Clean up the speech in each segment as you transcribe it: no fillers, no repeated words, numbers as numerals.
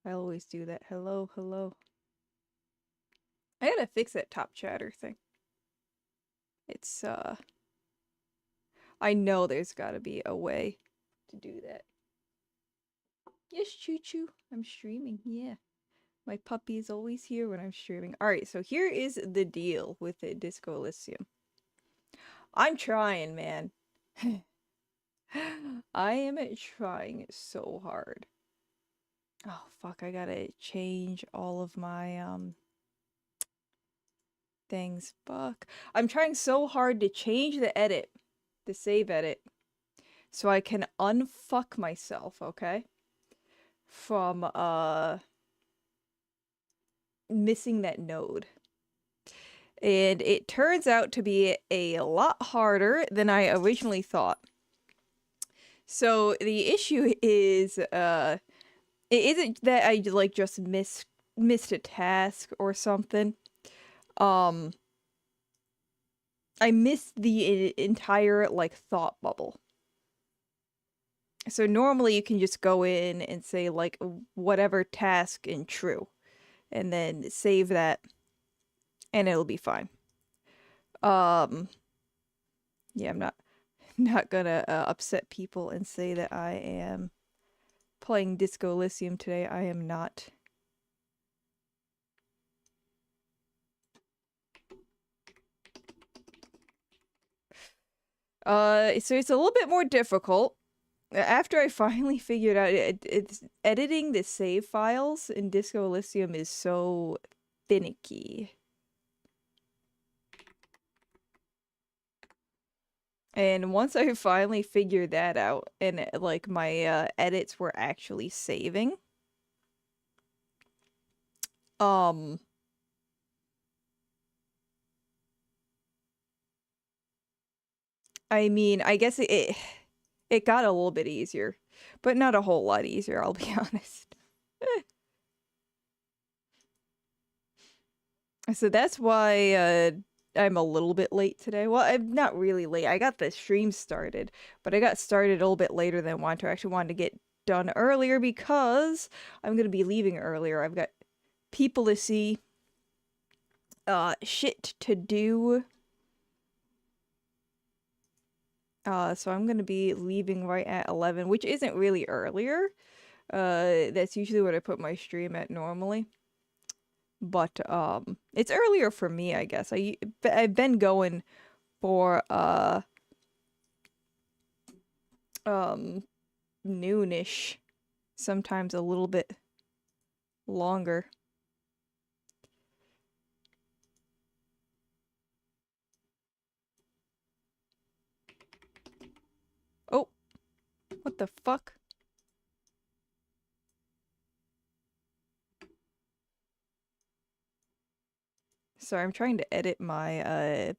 I always do that. Hello, hello. I gotta fix that top chatter thing. It's, I know there's gotta be a way to do that. Yes, Choo Choo. I'm streaming, yeah. My puppy is always here when I'm streaming. Alright, so here is the deal with the Disco Elysium. I'm trying, man. I am trying so hard. Oh, fuck, I gotta change all of my, things. Fuck. I'm trying so hard to change the edit, the save edit, so I can unfuck myself, okay? From, missing that node. And it turns out to be a lot harder than I originally thought. So the issue is, it isn't that I like just missed a task or something. I missed the entire like thought bubble. So normally you can just go in and say like whatever task in true, and then save that, and it'll be fine. Yeah, I'm not gonna upset people and say that I am playing Disco Elysium today. I am not. So it's a little bit more difficult. After I finally figured out it's editing the save files in Disco Elysium is so finicky. And once I finally figured that out and like my edits were actually saving, um I mean, I guess it got a little bit easier, but not a whole lot easier, I'll be honest. So that's why I'm a little bit late today. Well, I'm not really late. I got the stream started, but I got started a little bit later than I wanted to. I actually wanted to get done earlier because I'm going to be leaving earlier. I've got people to see, shit to do. So I'm going to be leaving right at 11, which isn't really earlier. That's usually what I put my stream at normally. But it's earlier for me, I guess. I've been going for noonish, sometimes a little bit longer. Oh, what the fuck? Sorry, I'm trying to edit my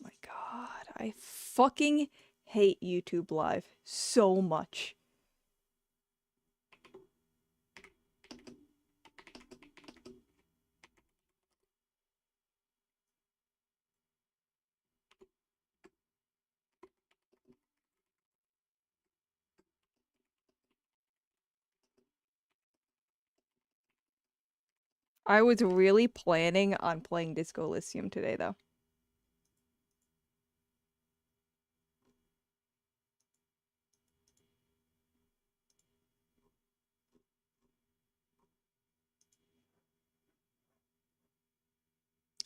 my god, I fucking hate YouTube Live so much. I was really planning on playing Disco Elysium today though.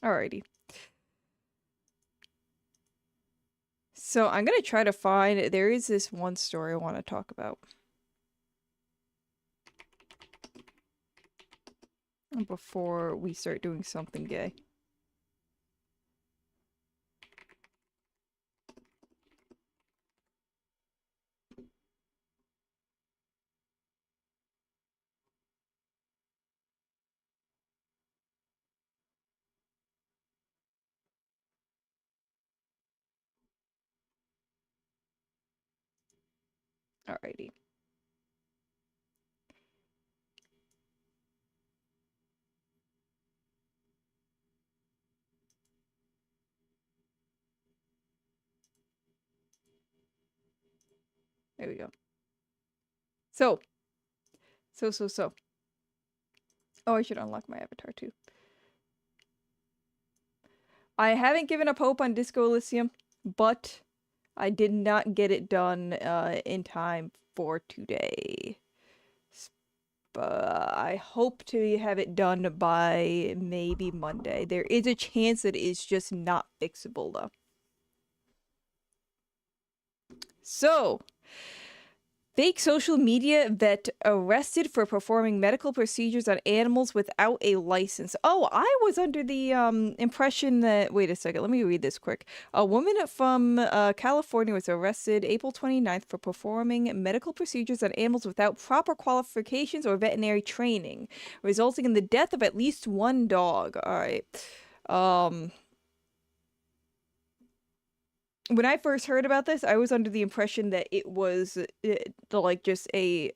Alrighty. So I'm gonna try to find, there is this one story I want to talk about before we start doing something gay. Alrighty. There we go. So. Oh, I should unlock my avatar too. I haven't given up hope on Disco Elysium, but I did not get it done in time for today. I hope to have it done by maybe Monday. There is a chance that it's just not fixable though. So, fake social media vet arrested for performing medical procedures on animals without a license. Oh, I was under the impression that... Wait a second, let me read this quick. A woman from California was arrested April 29th for performing medical procedures on animals without proper qualifications or veterinary training, resulting in the death of at least one dog. All right. When I first heard about this, I was under the impression that it was like just a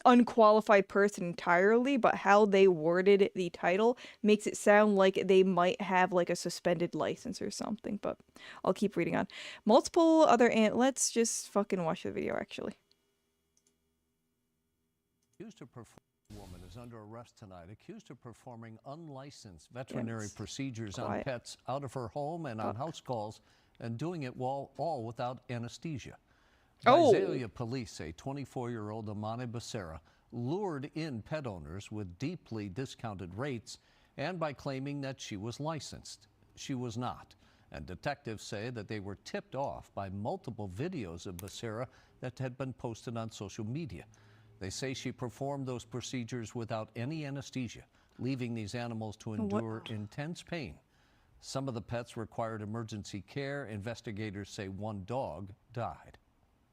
unqualified person entirely, but how they worded the title makes it sound like they might have like a suspended license or something, but I'll keep reading on. Multiple other let's just fucking watch the video actually. Woman is under arrest tonight, accused of performing unlicensed veterinary procedures on pets out of her home and on house calls, and doing it all without anesthesia. Visalia police say 24-year-old Amane Becerra lured in pet owners with deeply discounted rates and by claiming that she was licensed. She was not, and detectives say that they were tipped off by multiple videos of Becerra that had been posted on social media. They say she performed those procedures without any anesthesia, leaving these animals to endure intense pain. Some of the pets required emergency care. Investigators say one dog died.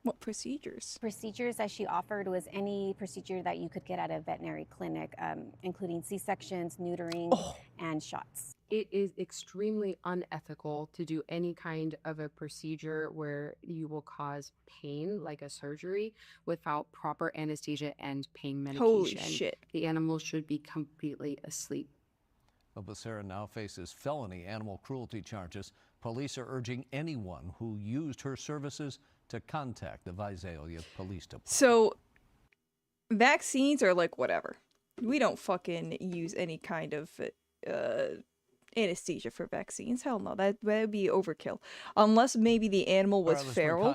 What procedures? Procedures that she offered was any procedure that you could get at a veterinary clinic, including C-sections, neutering, and shots. It is extremely unethical to do any kind of a procedure where you will cause pain, like a surgery, without proper anesthesia and pain medication. Holy shit. The animal should be completely asleep. Well, Becerra now faces felony animal cruelty charges. Police are urging anyone who used her services to contact the Visalia Police Department. So, vaccines are like whatever. We don't fucking use any kind of anesthesia for vaccines. Hell no, that would be overkill. Unless maybe the animal was feral.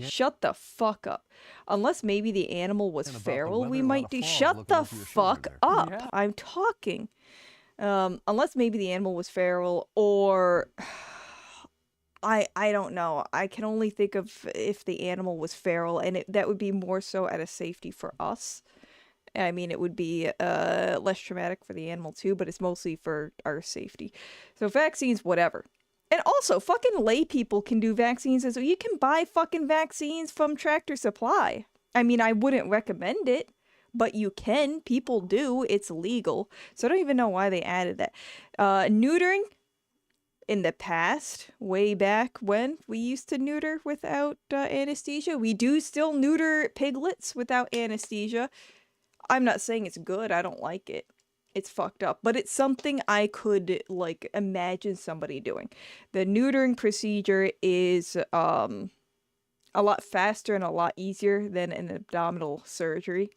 Shut the fuck up. Unless maybe the animal was feral, we might do... Shut the fuck up. Yeah. I'm talking. Unless maybe the animal was feral, or I don't know. I can only think of if the animal was feral, and that would be more so out of safety for us. I mean, it would be less traumatic for the animal too, but it's mostly for our safety. So vaccines, whatever. And also, fucking lay people can do vaccines as well. You can buy fucking vaccines from Tractor Supply. I mean, I wouldn't recommend it, but you can. People do. It's legal. So I don't even know why they added that. Neutering. In the past, way back when we used to neuter without anesthesia. We do still neuter piglets without anesthesia. I'm not saying it's good. I don't like it. It's fucked up. But it's something I could, like, imagine somebody doing. The neutering procedure is a lot faster and a lot easier than an abdominal surgery.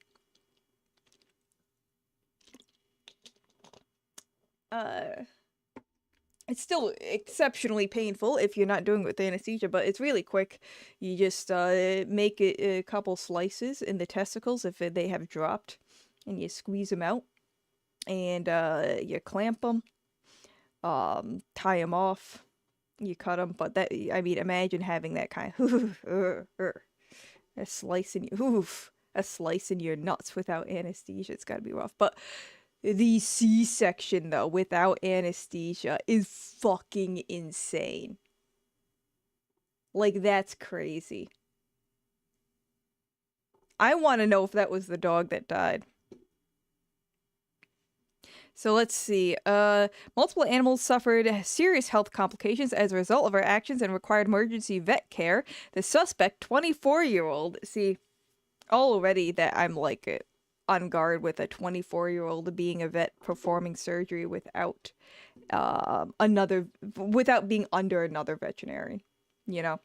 It's still exceptionally painful if you're not doing it with anesthesia, but it's really quick. You just make a couple slices in the testicles if they have dropped, and you squeeze them out, and you clamp them, tie them off, you cut them. But that, I mean, imagine having that kind of a slice in your nuts without anesthesia. It's got to be rough, but. The C-section, though, without anesthesia is fucking insane. Like, that's crazy. I want to know if that was the dog that died. So let's see. Multiple animals suffered serious health complications as a result of our actions and required emergency vet care. The suspect, 24-year-old, see, already that I'm like... on guard with a 24-year-old being a vet performing surgery without without being under another veterinarian, you know,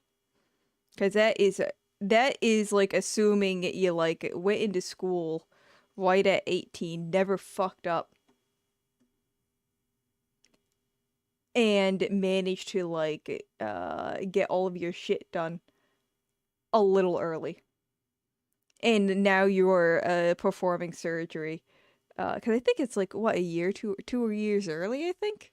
because that is like assuming you like went into school right at 18, never fucked up and manage to like get all of your shit done a little early. And now you're performing surgery. Because I think it's like, what, a year, two years early, I think?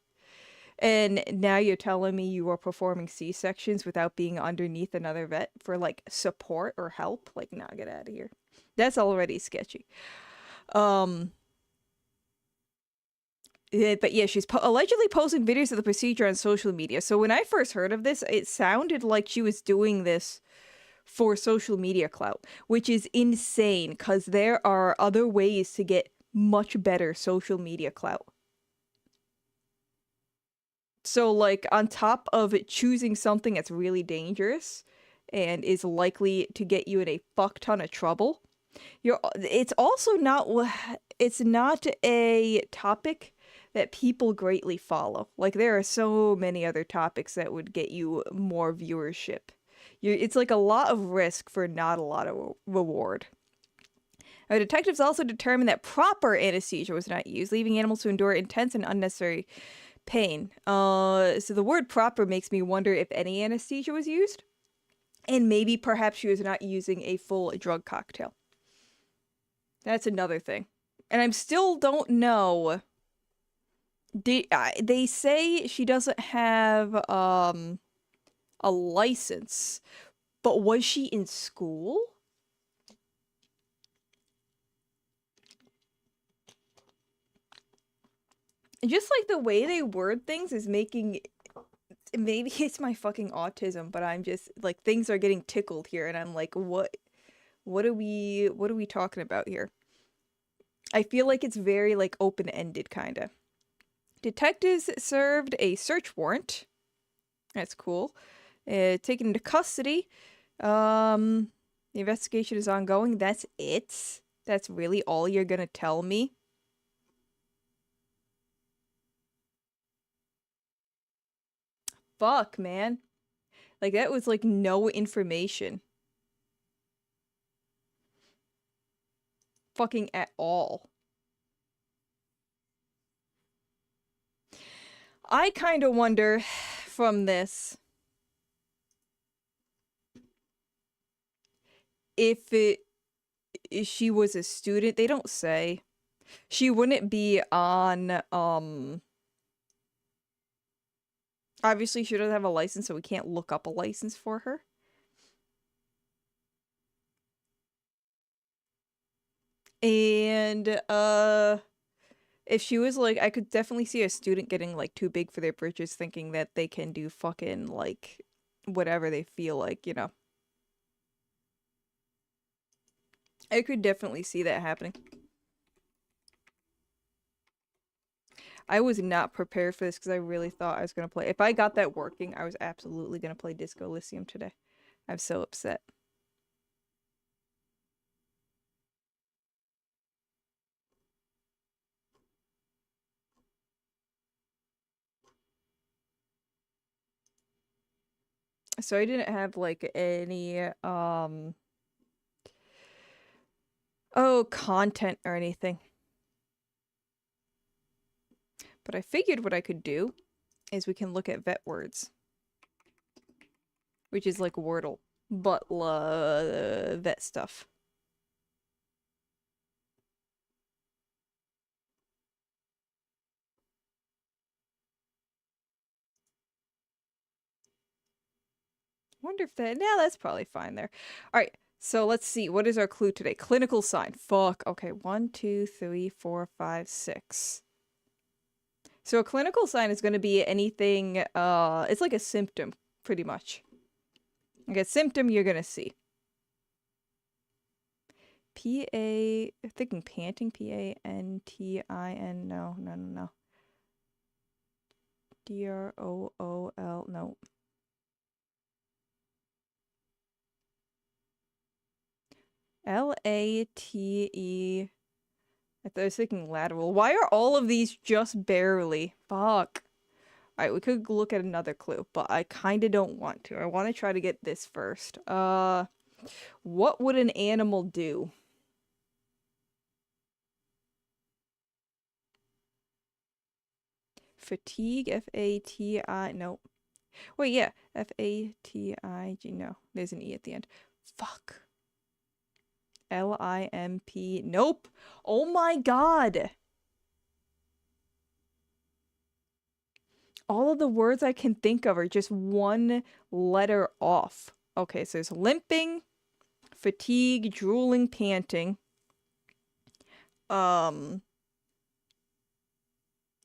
And now you're telling me you are performing C-sections without being underneath another vet for, like, support or help? Like, nah, get out of here. That's already sketchy. Yeah, but yeah, she's allegedly posting videos of the procedure on social media. So when I first heard of this, it sounded like she was doing this for social media clout, which is insane because there are other ways to get much better social media clout. So, like, on top of choosing something that's really dangerous and is likely to get you in a fuck ton of trouble, it's also not a topic that people greatly follow. Like, there are so many other topics that would get you more viewership. It's like a lot of risk for not a lot of reward. Our detectives also determined that proper anesthesia was not used, leaving animals to endure intense and unnecessary pain. So the word proper makes me wonder if any anesthesia was used. And maybe perhaps she was not using a full drug cocktail. That's another thing. And I still don't know. They say she doesn't have a license. But was she in school? Just like the way they word things is making, maybe it's my fucking autism, but I'm just like, things are getting tickled here and I'm like, what are we talking about here? I feel like it's very like open-ended kind of. Detectives served a search warrant. That's cool. Taken into custody. The investigation is ongoing. That's it. That's really all you're gonna tell me. Fuck, man. Like, that was, like, no information. Fucking at all. I kind of wonder from this if she was a student. They don't say. She wouldn't be on, obviously, she doesn't have a license, so we can't look up a license for her. And, if she was, like, I could definitely see a student getting, like, too big for their britches, thinking that they can do fucking, like, whatever they feel like, you know. I could definitely see that happening. I was not prepared for this because I really thought I was going to play. If I got that working, I was absolutely going to play Disco Elysium today. I'm so upset. So I didn't have like any content or anything. But I figured what I could do is we can look at vet words, which is like Wordle, but vet stuff. Wonder if that, yeah, that's probably fine there. All right, so let's see. What is our clue today? Clinical sign. Fuck. Okay, 1, 2, 3, 4, 5, 6. So a clinical sign is going to be anything, it's like a symptom, pretty much. Like a symptom you're going to see. I'm thinking panting, Pantin, no. DROOL, no. LATE. I was thinking lateral. Why are all of these just barely? Fuck. Alright, we could look at another clue, but I kinda don't want to. I want to try to get this first. What would an animal do? Fatigue, F-A-T-I, no. Wait, yeah, F-A-T-I-G, no. There's an E at the end. Fuck. L-I-M-P, nope. Oh my god. All of the words I can think of are just one letter off. Okay, so there's limping, fatigue, drooling, panting. I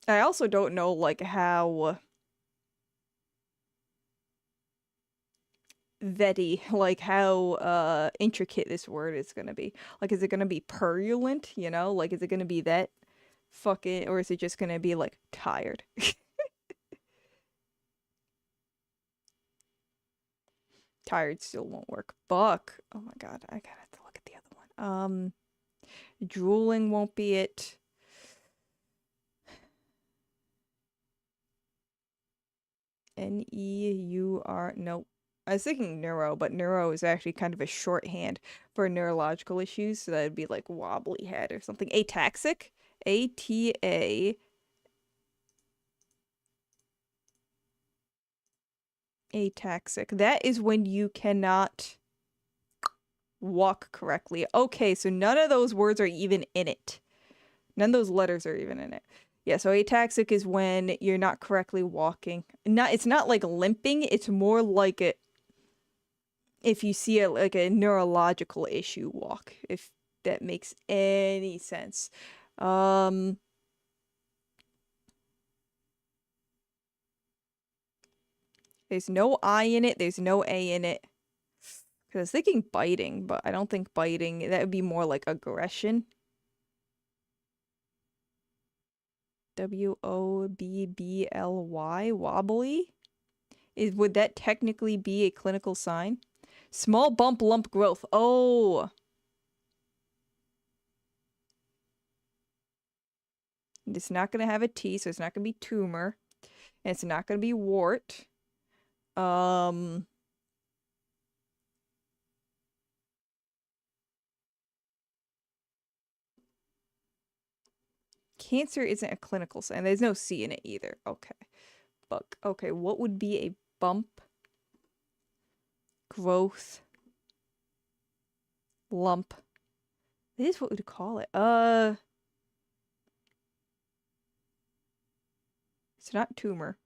also don't know, like, how vetty, like, how intricate this word is gonna be. Like, is it gonna be purulent, you know? Like, is it gonna be that fucking, or is it just gonna be, like, tired? Tired still won't work. Fuck. Oh my god, I gotta have to look at the other one. Drooling won't be it. N-E-U-R, nope. I was thinking neuro, but neuro is actually kind of a shorthand for neurological issues, so that would be like wobbly head or something. Ataxic? A-T-A. Ataxic. That is when you cannot walk correctly. Okay, so none of those words are even in it. None of those letters are even in it. Yeah, so ataxic is when you're not correctly walking. It's not like limping, it's more like if you see like a neurological issue walk, if that makes any sense. There's no I in it, there's no A in it. Because I was thinking biting, but I don't think biting, that would be more like aggression. W-O-B-B-L-Y, wobbly? Would that technically be a clinical sign? Small bump lump growth. Oh. It's not going to have a T, so it's not going to be tumor. And it's not going to be wart. Cancer isn't a clinical sign. There's no C in it either. Okay. Fuck. Okay, what would be a bump? Growth. Lump. This is what we'd call it. It's not tumor.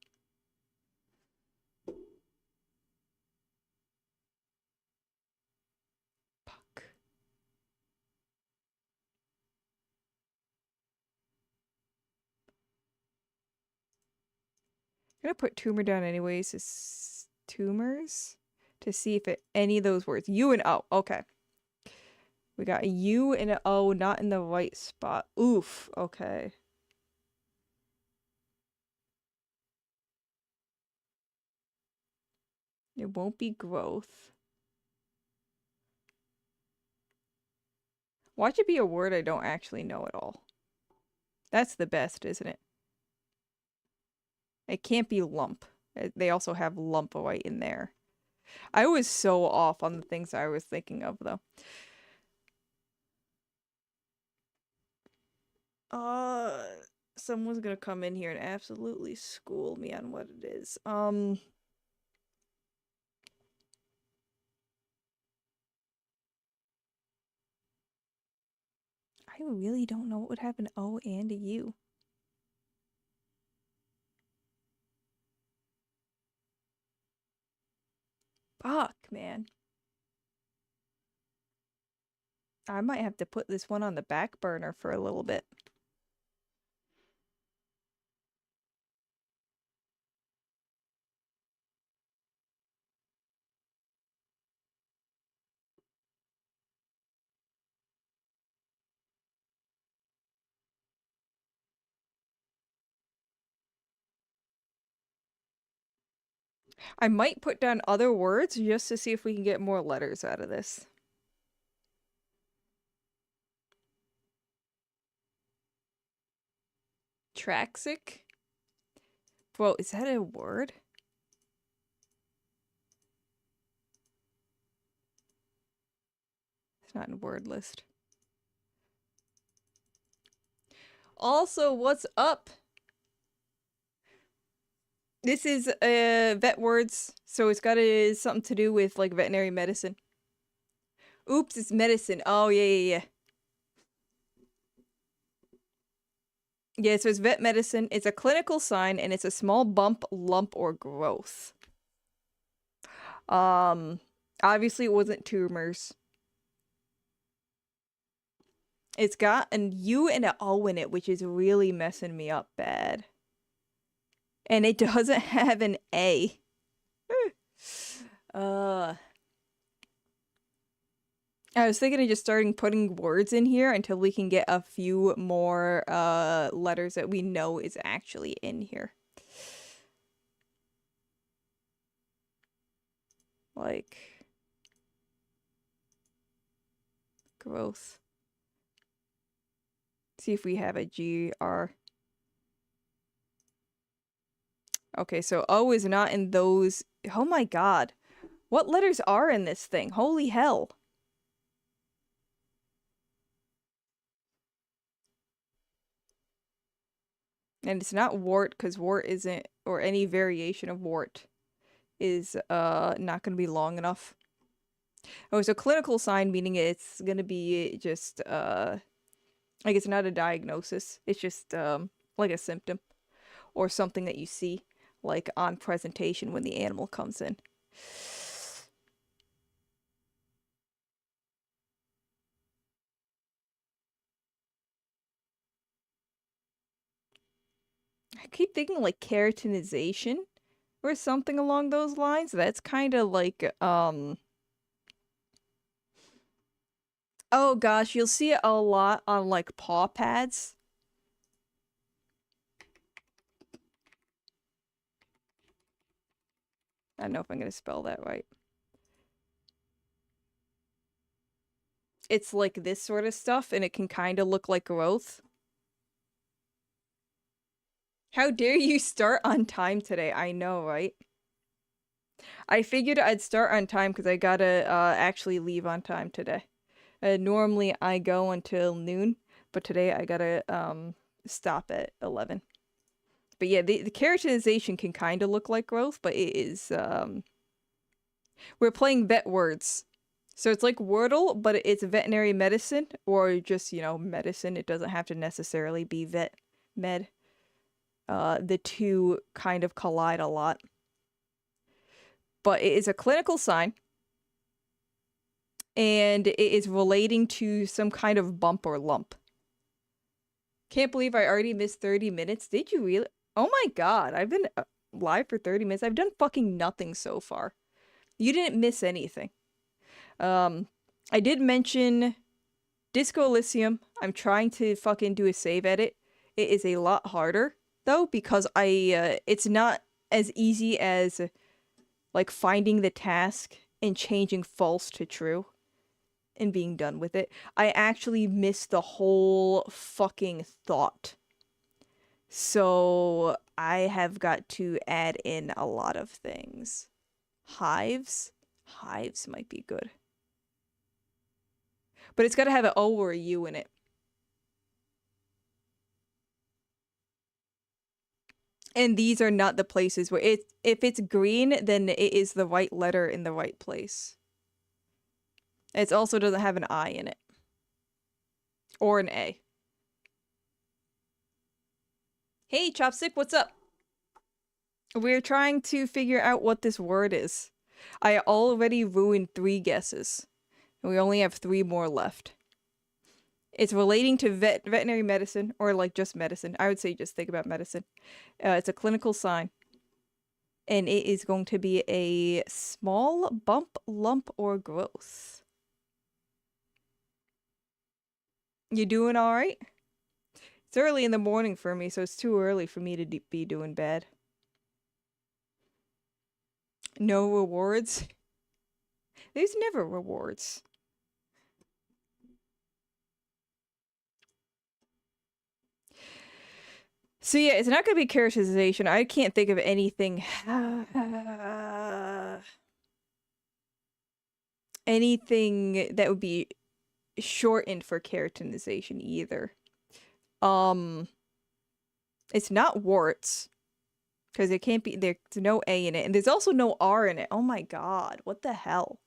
Fuck. I'm gonna put tumor down anyways. It's tumors to see if any of those words. U and O. Okay. We got a U and an O not in the right spot. Oof. Okay. It won't be growth. Watch it be a word I don't actually know at all. That's the best, isn't it? It can't be lump. They also have lump right in there. I was so off on the things I was thinking of, though. Someone's gonna come in here and absolutely school me on what it is. I really don't know what would happen to O and a U. Fuck, man. I might have to put this one on the back burner for a little bit. I might put down other words just to see if we can get more letters out of this. Traxic? Bro, is that a word? It's not in word list. Also, what's up? This is vet words, so it's got something to do with like veterinary medicine. Oops, it's medicine. Oh yeah. Yeah, so it's vet medicine. It's a clinical sign, and it's a small bump, lump, or growth. Obviously it wasn't tumors. It's got an U and an O in it, which is really messing me up bad. And it doesn't have an A. I was thinking of just starting putting words in here until we can get a few more letters that we know is actually in here. Like growth. See if we have a GR. Okay, so O is not in those. Oh my god. What letters are in this thing? Holy hell. And it's not wart, because wart isn't, or any variation of wart is not going to be long enough. Oh, it's a clinical sign, meaning it's going to be just, like it's not a diagnosis. It's just, like a symptom. Or something that you see, like, on presentation when the animal comes in. I keep thinking like keratinization or something along those lines. That's kind of like, oh gosh, you'll see it a lot on like paw pads. I don't know if I'm going to spell that right. It's like this sort of stuff, and it can kind of look like growth. How dare you start on time today? I know, right? I figured I'd start on time because I gotta actually leave on time today. Normally I go until noon, but today I gotta stop at 11. But yeah, the keratinization can kind of look like growth, but it is we're playing vet words. So it's like Wordle, but it's veterinary medicine, or just, you know, medicine. It doesn't have to necessarily be vet med. The two kind of collide a lot. But it is a clinical sign. And it is relating to some kind of bump or lump. Can't believe I already missed 30 minutes. Did you really? Oh my god, I've been live for 30 minutes. I've done fucking nothing so far. You didn't miss anything. I did mention Disco Elysium. I'm trying to fucking do a save edit. It is a lot harder, though, because it's not as easy as, like, finding the task and changing false to true and being done with it. I actually missed the whole fucking thought. So I have got to add in a lot of things. Hives? Hives might be good. But it's got to have an O or a U in it. And these are not the places where if it's green, then it is the right letter in the right place. It also doesn't have an I in it. Or an A. Hey, Chopstick, what's up? We're trying to figure out what this word is. I already ruined 3 guesses. And we only have 3 more left. It's relating to veterinary medicine, or like just medicine. I would say just think about medicine. It's a clinical sign. And it is going to be a small bump, lump, or growth. You doing alright? It's early in the morning for me, so it's too early for me to be doing bad. No rewards? There's never rewards. So yeah, it's not going to be characterization. I can't think of anything. Anything that would be shortened for keratinization either. It's not warts. Because it can't be, there's no A in it. And there's also no R in it. Oh my god, what the hell?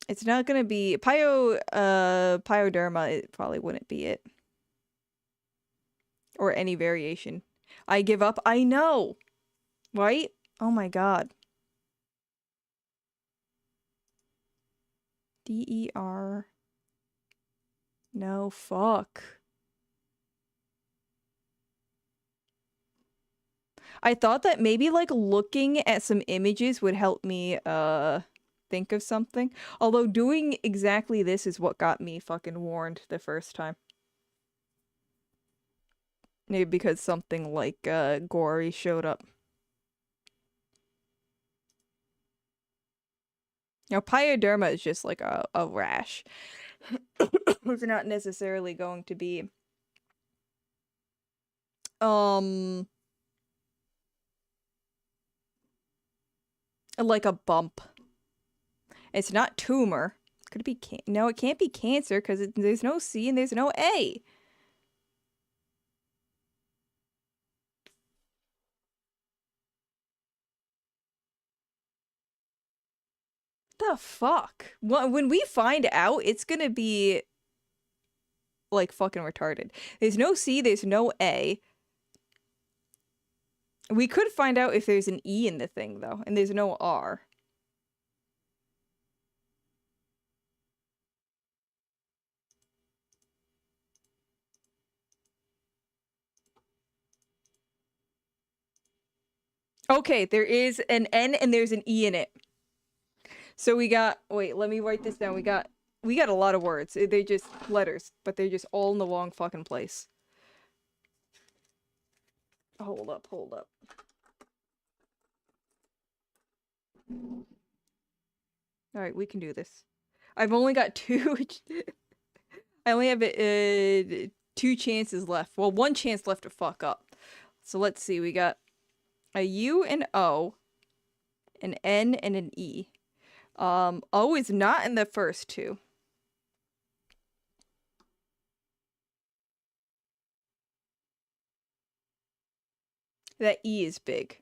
It's not gonna be pyoderma, it probably wouldn't be it. Or any variation. I give up. I know. Right? Oh my god. D-E-R. No, fuck. I thought that maybe like looking at some images would help me think of something. Although doing exactly this is what got me fucking warned the first time. Maybe because something like gory showed up. Now pyoderma is just like a rash. It's not necessarily going to be like a bump. It's not tumor. Could it be no, it can't be cancer because there's no C and there's no A. The fuck? When we find out, it's gonna be like fucking retarded. There's no C, there's no A. We could find out if there's an E in the thing though, and there's no R. Okay, there is an N and there's an E in it. So we got, wait, let me write this down. We got a lot of words. They're just letters, but they're just all in the wrong fucking place. Hold up. Alright, we can do this. I've only got two. I only have 2 chances left. Well, 1 chance left to fuck up. So let's see. We got a U and O, an N and an E. O is not in the first 2. That E is big.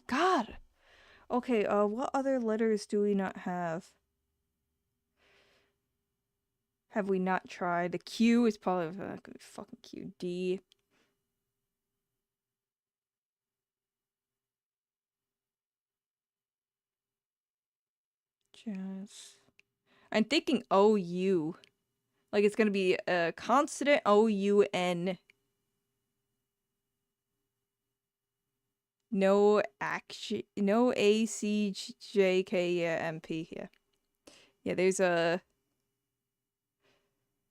God. Okay, what other letters do we not have? Have we not tried? The Q is probably fucking Q. D. Just. I'm thinking O-U. Like it's gonna be a consonant O-U-N. No action. No A-C-J-K. Yeah, M-P. Yeah. Yeah, there's a.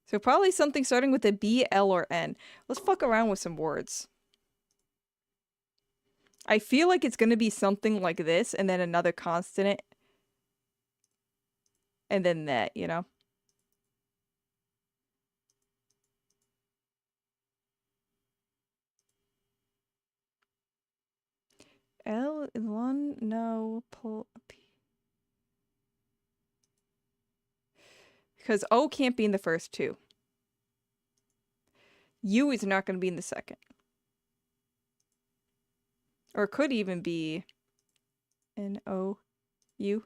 So probably something starting with a B, L, or N. Let's fuck around with some words. I feel like it's gonna be something like this, and then another consonant. And then that, you know? L, one, no, pull, P. Because O can't be in the first 2. U is not going to be in the second. Or it could even be N-O-U.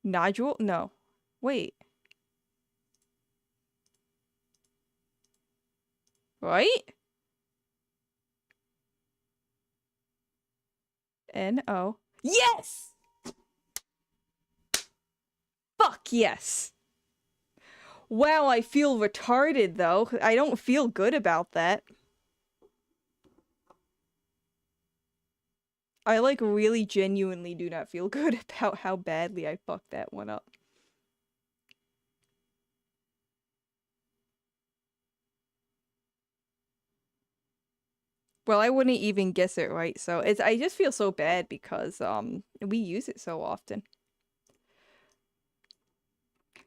Nodule? No. Wait. Right? N-O. Yes! Fuck yes! Wow, I feel retarded though. I don't feel good about that. I like really genuinely do not feel good about how badly I fucked that one up. Well, I wouldn't even guess it right, so I just feel so bad because we use it so often.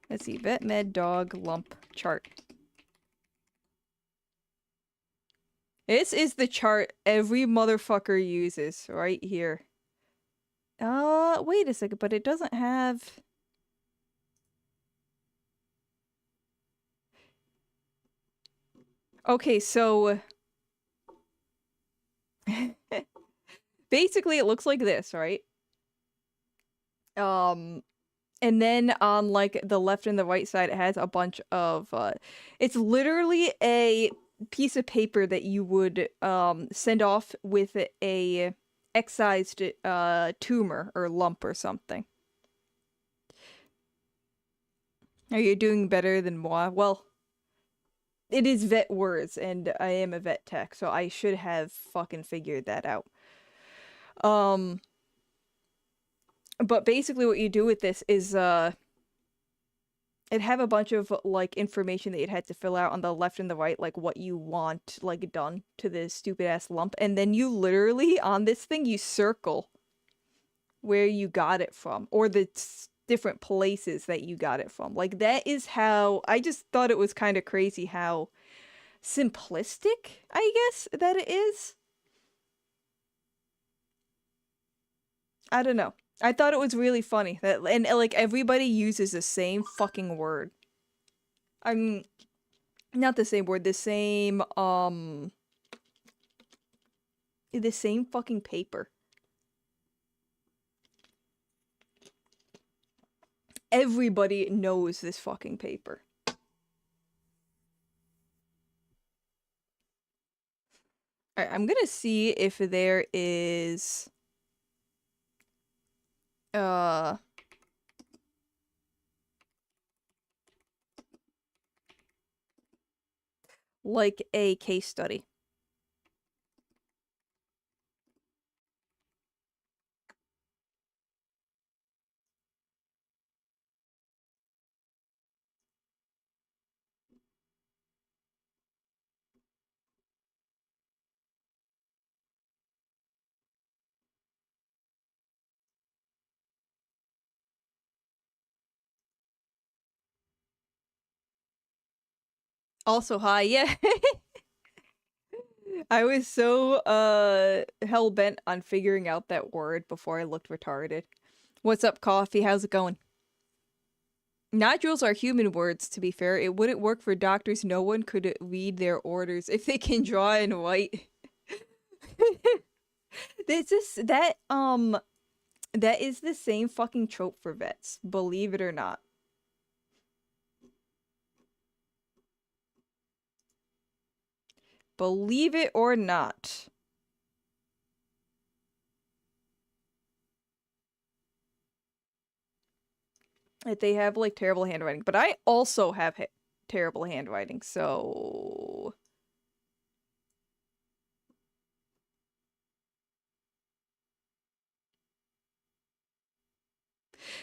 Let's see, vet, med, dog, lump, chart. This is the chart every motherfucker uses right here. Wait a second, but it doesn't have... Okay, so... Basically, it looks like this, right? And then on, like, the left and the right side, it has a bunch of, it's literally a piece of paper that you would, send off with a excised, tumor or lump or something. Are you doing better than moi? Well, it is vet words, and I am a vet tech, so I should have fucking figured that out. But basically what you do with this is, it'd have a bunch of, like, information that you'd had to fill out on the left and the right, like, what you want, like, done to this stupid-ass lump, and then you literally, on this thing, you circle where you got it from, or the different places that you got it from. Like, that is how... I just thought it was kind of crazy how simplistic, I guess, that it is. I don't know. I thought it was really funny that, and like, everybody uses the same fucking word. I'm not the same word, the same fucking paper. Everybody knows this fucking paper. Alright, I'm gonna see if there is... like a case study. Also, hi, yeah. I was so, hell-bent on figuring out that word before I looked retarded. What's up, Coffee? How's it going? Nodules are human words, to be fair. It wouldn't work for doctors. No one could read their orders if they can draw and write. That is the same fucking trope for vets, believe it or not. Believe it or not. That they have, like, terrible handwriting. But I also have terrible handwriting, so...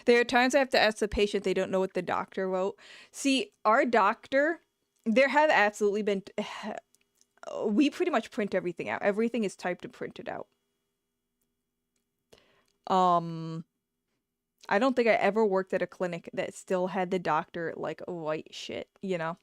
There are times I have to ask the patient, they don't know what the doctor wrote. See, our doctor, there have absolutely been... we pretty much print everything out. Everything is typed and printed out. I don't think I ever worked at a clinic that still had the doctor, like, white shit, you know?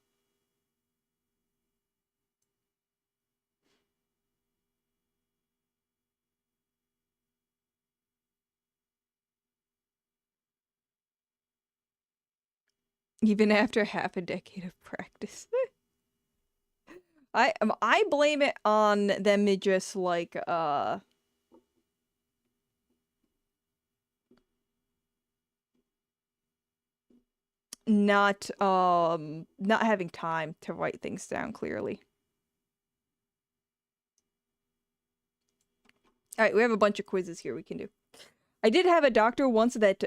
Even after half a decade of practice. I blame it on them just, like, not having time to write things down clearly. Alright, we have a bunch of quizzes here we can do. I did have a doctor once that,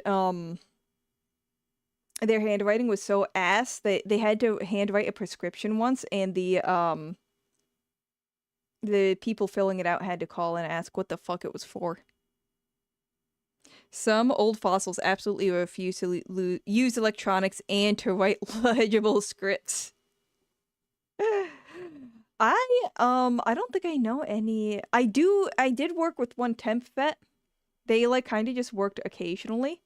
their handwriting was so ass that they had to handwrite a prescription once, and the people filling it out had to call and ask what the fuck it was for. Some old fossils absolutely refuse to use electronics and to write legible scripts. I don't think I know any. I did work with one temp vet. They, like, kind of just worked occasionally.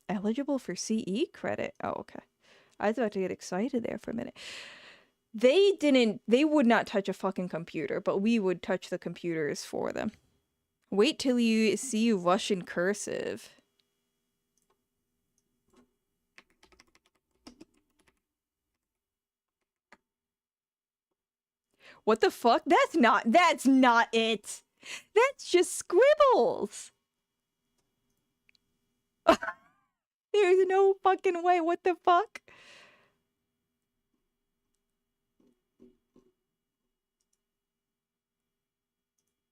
Eligible for CE credit. Oh, okay. I was about to get excited there for a minute. They would not touch a fucking computer, but we would touch the computers for them. Wait till you see Russian cursive. What the fuck? That's not it. That's just scribbles. There's no fucking way. What the fuck?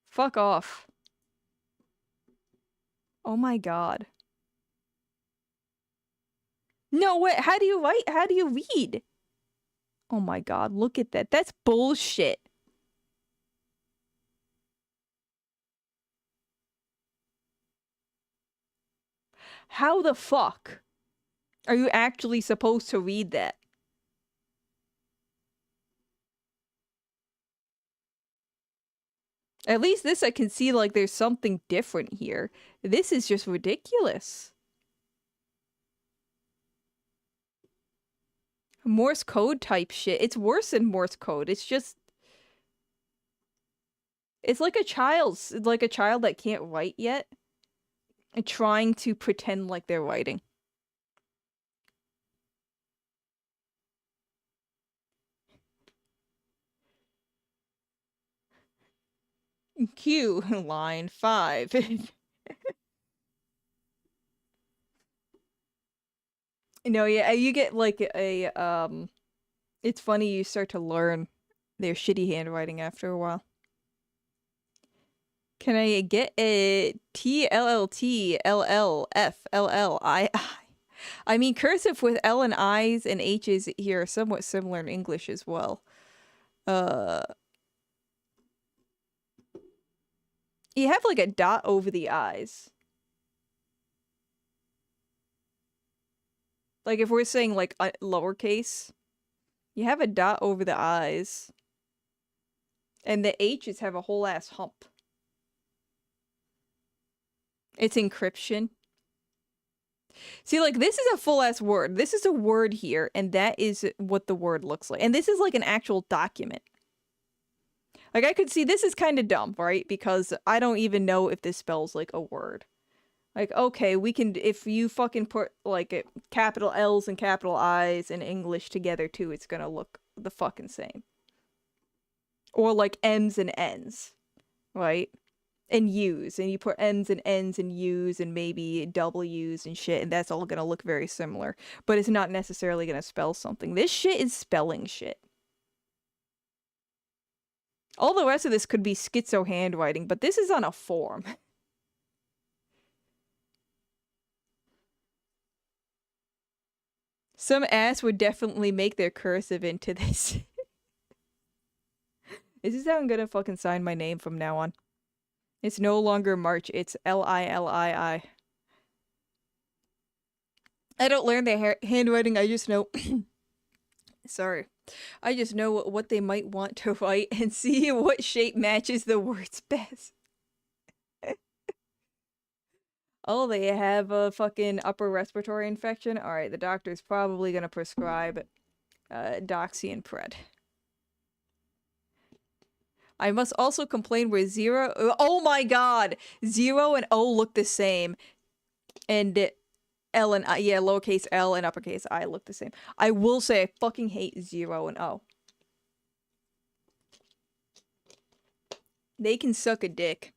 Fuck off. Oh my god. No, wait, how do you write? How do you read? Oh my god, look at that. That's bullshit. How the fuck are you actually supposed to read that? At least this I can see like there's something different here. This is just ridiculous. Morse code type shit. It's worse than Morse code. It's just... It's like a child that can't write yet. And trying to pretend like they're writing. Q, line 5. No, yeah, you get like a, it's funny you start to learn their shitty handwriting after a while. Can I get a TLLT LLF LLI? I mean, cursive with L and I's and H's here are somewhat similar in English as well. You have like a dot over the I's. Like if we're saying like lowercase, you have a dot over the I's. And the H's have a whole ass hump. It's encryption. See, like, this is a full-ass word. This is a word here, and that is what the word looks like. And this is, like, an actual document. Like, I could see this is kind of dumb, right? Because I don't even know if this spells, like, a word. Like, okay, we can... If you fucking put, like, capital L's and capital I's in English together, too, it's gonna look the fucking same. Or, like, M's and N's, right? And U's, and you put N's and U's and maybe W's and shit, and that's all gonna look very similar. But it's not necessarily gonna spell something. This shit is spelling shit. All the rest of this could be schizo handwriting, but this is on a form. Some ass would definitely make their cursive into this. Is this how I'm gonna fucking sign my name from now on? It's no longer March, it's Lillii. I don't learn their handwriting, I just know... Sorry. I just know what they might want to write and see what shape matches the words best. Oh, they have a fucking upper respiratory infection? Alright, the doctor's probably gonna prescribe Doxy and Pred. I must also complain where 0... Oh my god! 0 and O look the same. And L and I... Yeah, lowercase L and uppercase I look the same. I will say I fucking hate 0 and O. They can suck a dick.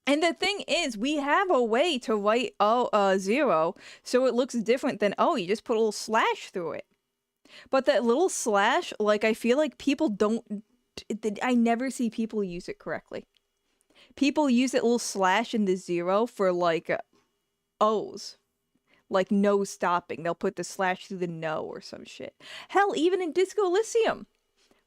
And the thing is, we have a way to write 0 so it looks different than O. You just put a little slash through it. But that little slash, like, I feel like people don't... I never see people use it correctly. People use that little slash in the 0 for, like, O's. Like, no stopping. They'll put the slash through the no or some shit. Hell, even in Disco Elysium.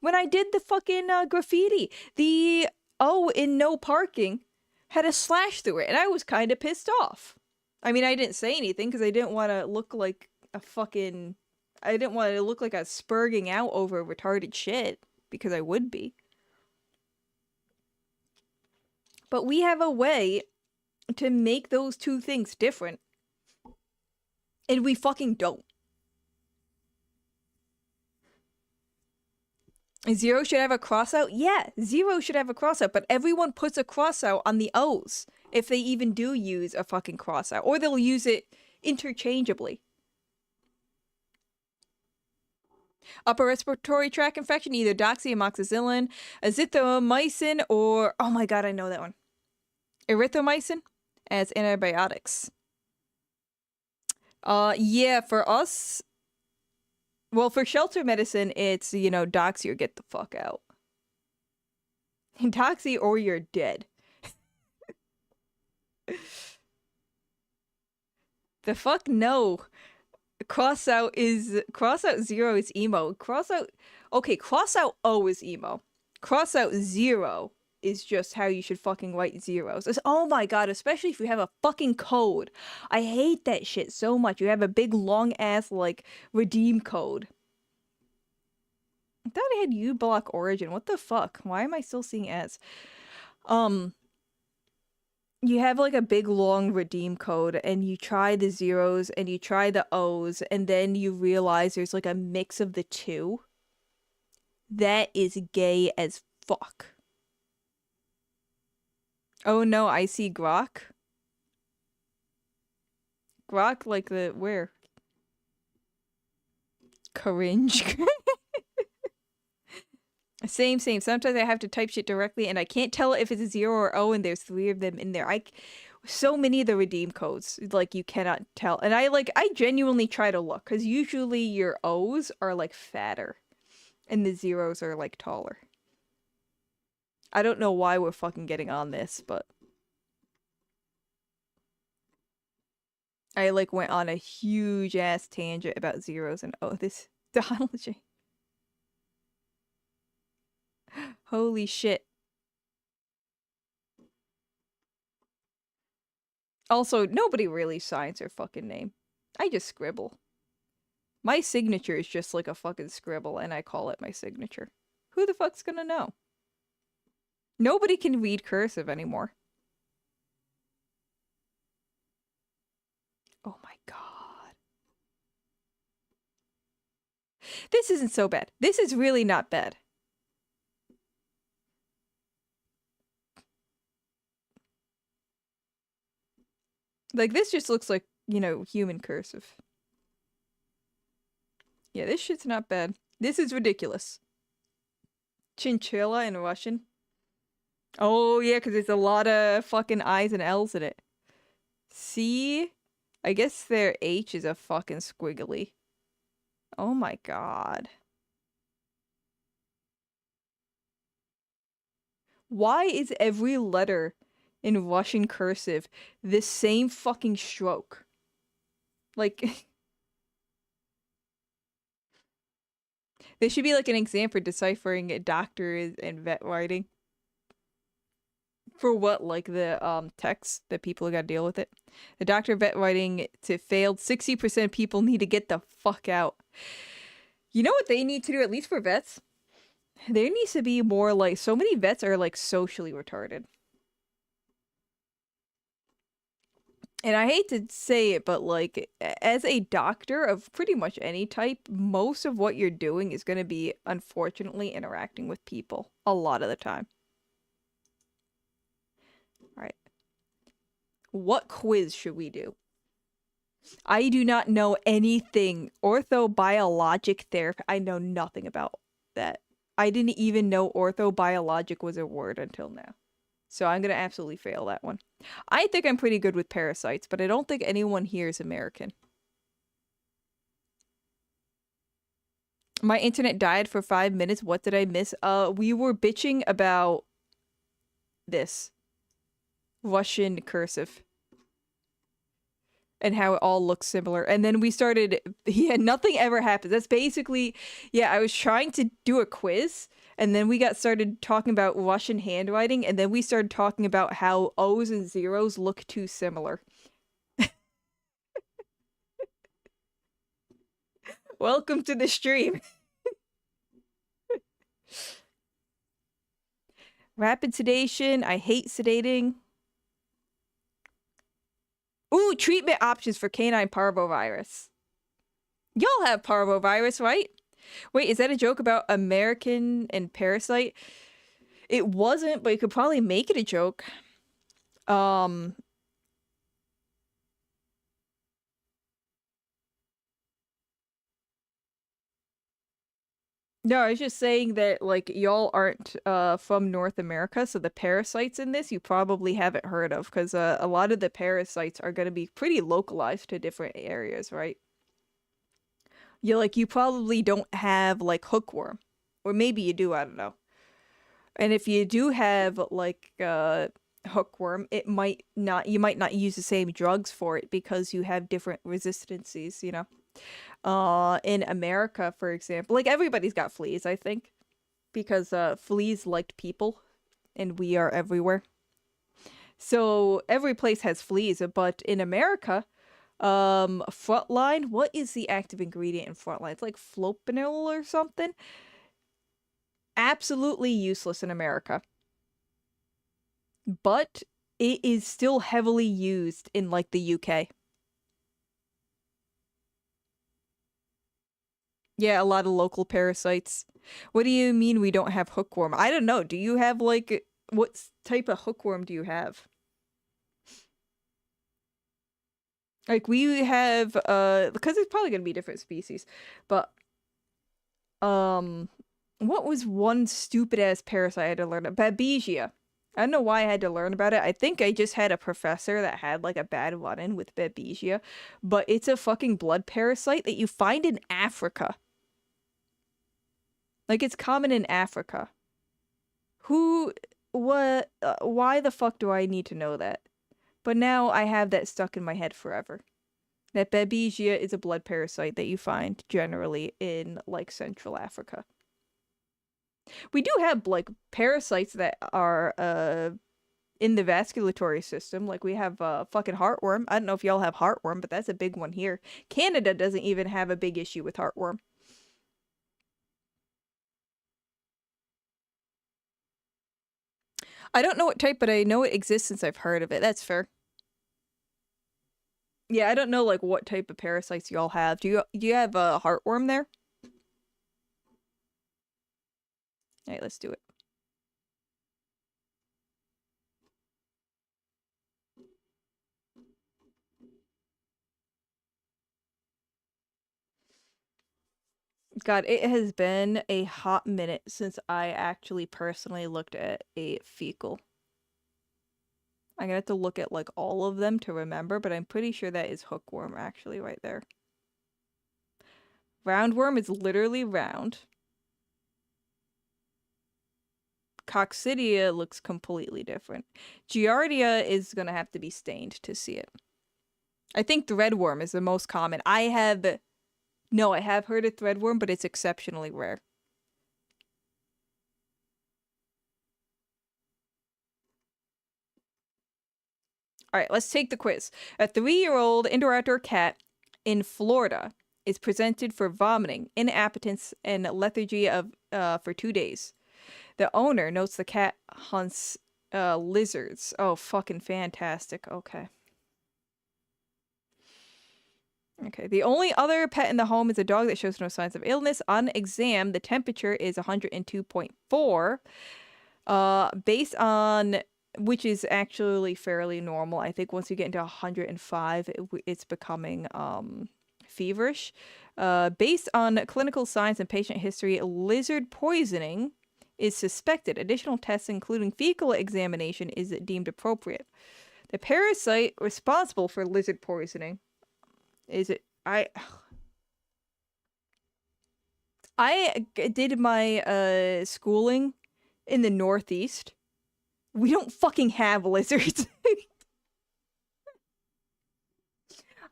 When I did the fucking graffiti, the O in no parking had a slash through it, and I was kind of pissed off. I mean, I didn't say anything because I didn't want to look like a fucking... I didn't want to look like I was spurging out over retarded shit. Because I would be. But we have a way to make those two things different. And we fucking don't. 0 should have a crossout? Yeah, 0 should have a crossout, but everyone puts a crossout on the O's if they even do use a fucking crossout, or they'll use it interchangeably. Upper respiratory tract infection, either doxy, amoxicillin, azithromycin, or, oh my god, I know that one, erythromycin as antibiotics. Yeah, for us, well, for shelter medicine, it's, you know, doxy or get the fuck out. Doxy or you're dead. The fuck no. Crossout 0 is emo. Crossout O is emo. Crossout 0 is just how you should fucking write zeros. Oh my god, especially if you have a fucking code. I hate that shit so much. You have a big long ass like redeem code. I thought I had uBlock origin. What the fuck? Why am I still seeing ads? You have like a big long redeem code and you try the zeros and you try the O's and then you realize there's like a mix of the two. That is gay as fuck. Oh no, I see Grok. Grok like the where? Cringe. Same. Sometimes I have to type shit directly and I can't tell if it's a 0 or O and there's 3 of them in there. So many of the redeem codes, like you cannot tell. And I genuinely try to look because usually your O's are like fatter and the zeros are like taller. I don't know why we're fucking getting on this, but I like went on a huge ass tangent about zeros and this Donald J. Holy shit. Also, nobody really signs their fucking name. I just scribble. My signature is just like a fucking scribble and I call it my signature. Who the fuck's gonna know? Nobody can read cursive anymore. Oh my god. This isn't so bad. This is really not bad. Like, this just looks like, you know, human cursive. Yeah, this shit's not bad. This is ridiculous. Chinchilla in Russian. Oh, yeah, because there's a lot of fucking I's and L's in it. C? I guess their H is a fucking squiggly. Oh my god. Why is every letter in Russian cursive the same fucking stroke? Like, there should be like an exam for deciphering doctor and vet writing. For what? Like the text that people gotta deal with it. The doctor vet writing to failed 60% of people need to get the fuck out. You know what they need to do, at least for vets? There needs to be more like, so many vets are like socially retarded. And I hate to say it, but like, as a doctor of pretty much any type, most of what you're doing is going to be, unfortunately, interacting with people a lot of the time. All right. What quiz should we do? I do not know anything. Orthobiologic therapy. I know nothing about that. I didn't even know orthobiologic was a word until now. So I'm going to absolutely fail that one. I think I'm pretty good with parasites, but I don't think anyone here is American. My internet died for 5 minutes. What did I miss? We were bitching about this. Russian cursive. And how it all looks similar. And then we started, yeah, nothing ever happens. That's basically, yeah, I was trying to do a quiz, and then we got started talking about Russian handwriting, and then we started talking about how O's and zeros look too similar. Welcome to the stream. Rapid sedation. I hate sedating. Ooh, treatment options for canine parvovirus. Y'all have parvovirus, right? Wait, is that a joke about American and Parasite? It wasn't, but you could probably make it a joke. No, I was just saying that, like, y'all aren't from North America, so the parasites in this you probably haven't heard of, because a lot of the parasites are going to be pretty localized to different areas, right? You probably don't have, like, hookworm. Or maybe you do, I don't know. And if you do have, like, hookworm, you might not use the same drugs for it because you have different resistances, you know? In America, for example, like everybody's got fleas, I think, because fleas liked people and we are everywhere. So every place has fleas, but in America, Frontline, what is the active ingredient in Frontline? It's like flopanil or something. Absolutely useless in America. But it is still heavily used in like the UK. Yeah, a lot of local parasites. What do you mean we don't have hookworm? I don't know. Do you have, like, what type of hookworm do you have? Like, we have, because it's probably gonna be different species, but, what was one stupid-ass parasite I had to learn? Babesia. I don't know why I had to learn about it. I think I just had a professor that had, like, a bad run-in with Babesia, but it's a fucking blood parasite that you find in Africa. Like, it's common in Africa. Why the fuck do I need to know that? But now I have that stuck in my head forever. That Babesia is a blood parasite that you find generally in, like, Central Africa. We do have, like, parasites that are, in the vasculatory system. Like, we have, fucking heartworm. I don't know if y'all have heartworm, but that's a big one here. Canada doesn't even have a big issue with heartworm. I don't know what type, but I know it exists since I've heard of it. That's fair. Yeah, I don't know, like, what type of parasites y'all have. Do you have a heartworm there? Alright, let's do it. God, it has been a hot minute since I actually personally looked at a fecal. I'm gonna have to look at, like, all of them to remember, but I'm pretty sure that is hookworm, actually, right there. Roundworm is literally round. Coccidia looks completely different. Giardia is gonna have to be stained to see it. I think threadworm is the most common. I have heard of threadworm, but it's exceptionally rare. Alright, let's take the quiz. A 3-year-old indoor outdoor cat in Florida is presented for vomiting, inappetence, and lethargy for 2 days. The owner notes the cat hunts lizards. Oh, fucking fantastic. Okay. Okay, the only other pet in the home is a dog that shows no signs of illness. On exam, the temperature is 102.4. Based on, which is actually fairly normal. I think once you get into 105, it's becoming feverish. Based on clinical signs and patient history, lizard poisoning is suspected. Additional tests, including fecal examination, is deemed appropriate. The parasite responsible for lizard poisoning is it? I did my schooling in the Northeast. We don't fucking have lizards.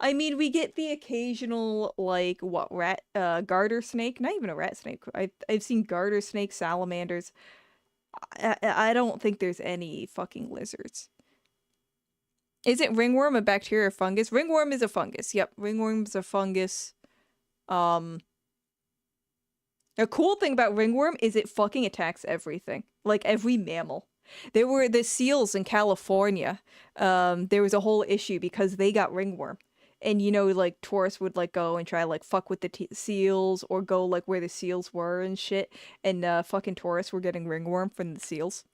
I mean, we get the occasional, like, what, rat, garter snake? Not even a rat snake. I've seen garter snakes, salamanders. I don't think there's any fucking lizards. Isn't ringworm a bacteria or fungus? Ringworm is a fungus. Yep, ringworm's a fungus. A cool thing about ringworm is it fucking attacks everything. Like, every mammal. There were the seals in California. There was a whole issue because they got ringworm. And you know, like tourists would like go and try like fuck with the seals or go like where the seals were and shit. And fucking tourists were getting ringworm from the seals.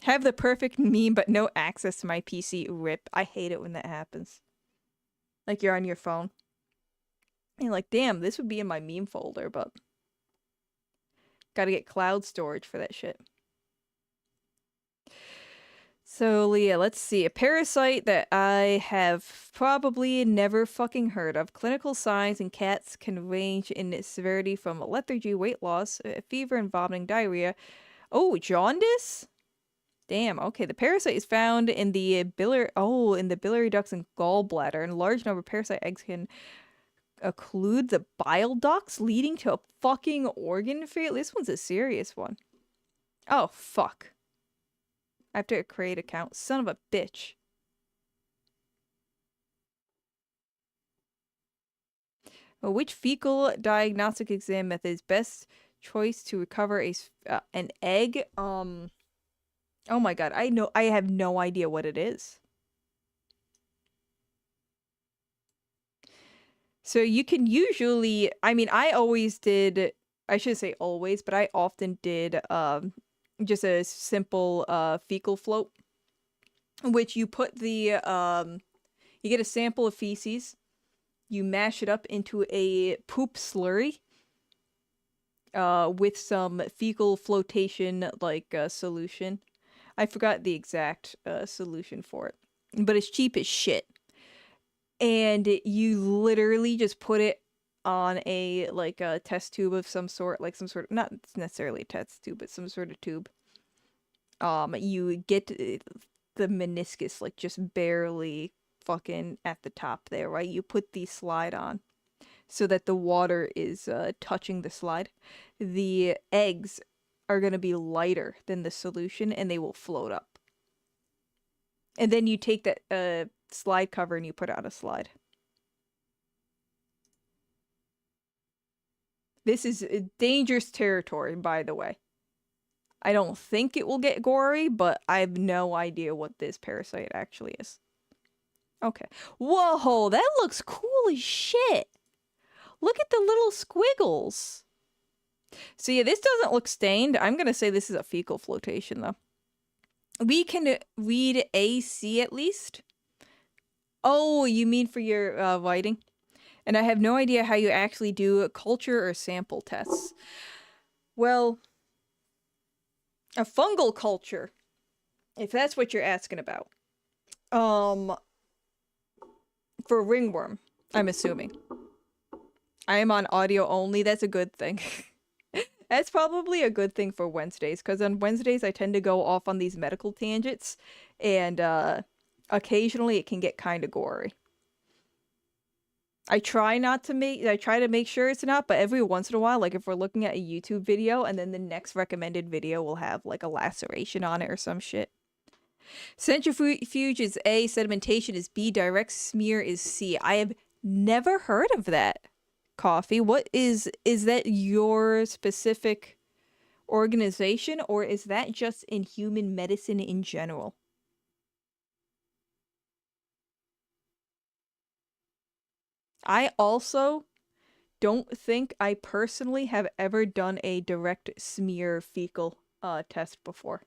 Have the perfect meme, but no access to my PC. Rip. I hate it when that happens. Like you're on your phone. And you're like, damn, this would be in my meme folder, but gotta get cloud storage for that shit. So, Leah, let's see. A parasite that I have probably never fucking heard of. Clinical signs in cats can range in severity from lethargy, weight loss, fever, and vomiting, diarrhea. Oh, jaundice? Damn, okay. The parasite is found in the biliary ducts and gallbladder, and a large number of parasite eggs can occlude the bile ducts, leading to a fucking organ failure. This one's a serious one. Oh, fuck. I have to create account. Son of a bitch. Well, which fecal diagnostic exam method is best choice to recover an egg? Oh my god, I have no idea what it is. So you can usually, I mean, I always did, I should say always, but I often did just a simple fecal float, which you put the you get a sample of feces, you mash it up into a poop slurry with some fecal flotation like solution. I forgot the exact solution for it, but it's cheap as shit. And you literally just put it on a like a test tube of some sort, like some sort of, not necessarily a test tube, but some sort of tube. You get the meniscus like just barely fucking at the top there, right? You put the slide on so that the water is touching the slide. The eggs are going to be lighter than the solution and they will float up. And then you take that slide cover and you put it on a slide. This is dangerous territory, by the way. I don't think it will get gory, but I have no idea what this parasite actually is. Okay. Whoa, that looks cool as shit. Look at the little squiggles. So yeah, this doesn't look stained. I'm gonna say this is a fecal flotation, though. We can read AC at least. Oh, you mean for your writing? And I have no idea how you actually do a culture or sample tests. Well, a fungal culture, if that's what you're asking about. For ringworm, I'm assuming. I am on audio only. That's a good thing. That's probably a good thing for Wednesdays, because on Wednesdays I tend to go off on these medical tangents, and occasionally it can get kind of gory. I try to make sure it's not, but every once in a while, like if we're looking at a YouTube video and then the next recommended video will have like a laceration on it or some shit. Centrifuge is A, sedimentation is B, direct smear is C. I have never heard of that. Coffee. What is that your specific organization, or is that just in human medicine in general? I also don't think I personally have ever done a direct smear fecal test before.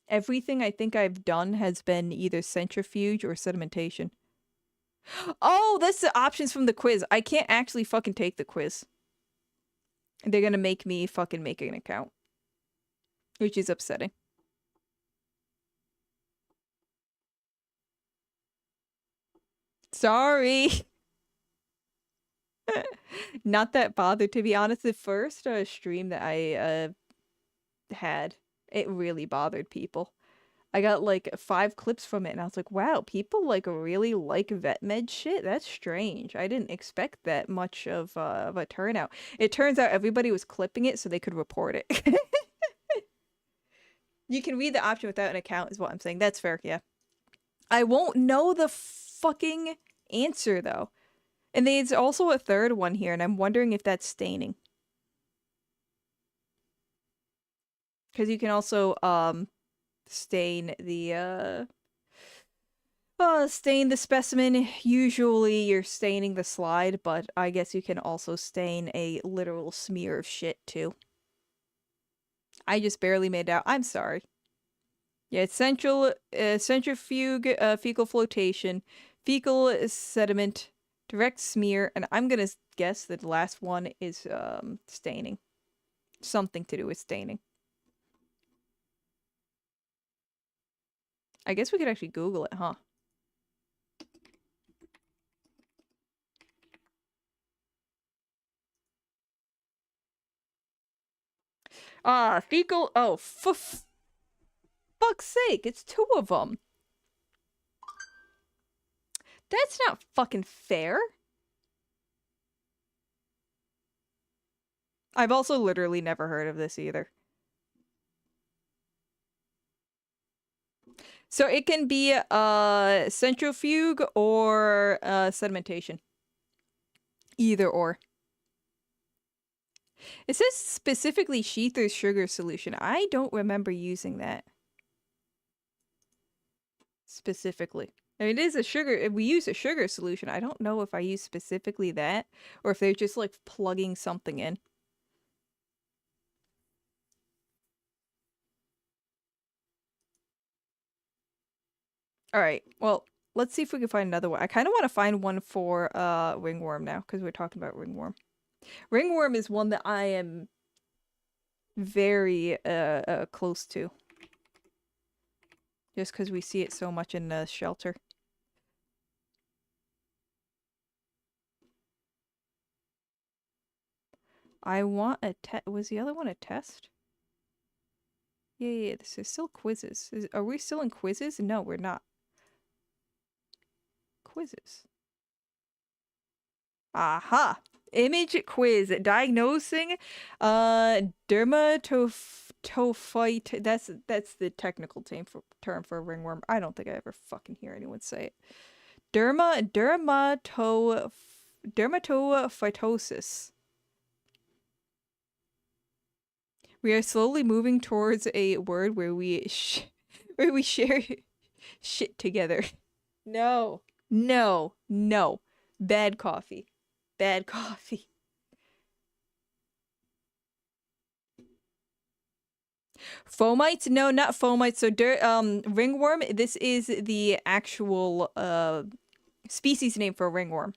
Everything I think I've done has been either centrifuge or sedimentation. Oh, that's the options from the quiz. I can't actually fucking take the quiz. They're gonna make me fucking make an account, which is upsetting. Sorry. Not that bothered, to be honest. The first stream that I had, it really bothered people. I got like 5 clips from it and I was like, wow, people like really like vet med shit? That's strange. I didn't expect that much of a turnout. It turns out everybody was clipping it so they could report it. You can read the option without an account is what I'm saying. That's fair, yeah. I won't know the fucking answer though. And there's also a third one here and I'm wondering if that's staining. Because you can also stain the Stain the specimen. Usually you're staining the slide, but I guess you can also stain a literal smear of shit too. I just barely made out. I'm sorry. Yeah, it's centrifuge, fecal flotation, fecal sediment, direct smear, and I'm gonna guess that the last one is staining. Something to do with staining. I guess we could actually Google it, huh? Fecal. Oh, fuck's sake! It's 2 of them. That's not fucking fair. I've also literally never heard of this either. So it can be centrifuge or sedimentation. Either or. It says specifically Sheether's sugar solution. I don't remember using that. Specifically. I mean, it is a sugar, we use a sugar solution. I don't know if I use specifically that, or if they're just like plugging something in. Alright, well, let's see if we can find another one. I kind of want to find one for ringworm now, because we're talking about ringworm. Ringworm is one that I am very close to. Just because we see it so much in the shelter. I want a was the other one a test? Yeah, this is still quizzes. Are we still in quizzes? No, we're not. Quizzes. Aha! Image quiz. Diagnosing dermatophyte. That's the technical term for ringworm. I don't think I ever fucking hear anyone say it. Dermatophytosis. We are slowly moving towards a word where we share shit together. No. No. No. Bad coffee. Bad coffee. Fomites? No, not fomites. So ringworm, this is the actual species name for a ringworm.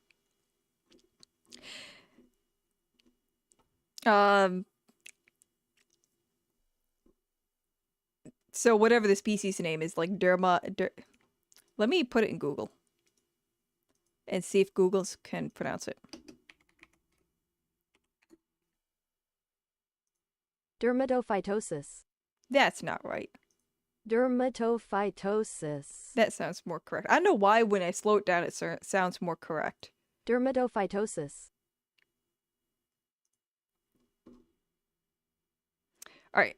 So whatever the species name is, like let me put it in Google and see if Google can pronounce it. Dermatophytosis. That's not right. Dermatophytosis. That sounds more correct. I don't know why when I slow it down it sounds more correct. Dermatophytosis. All right.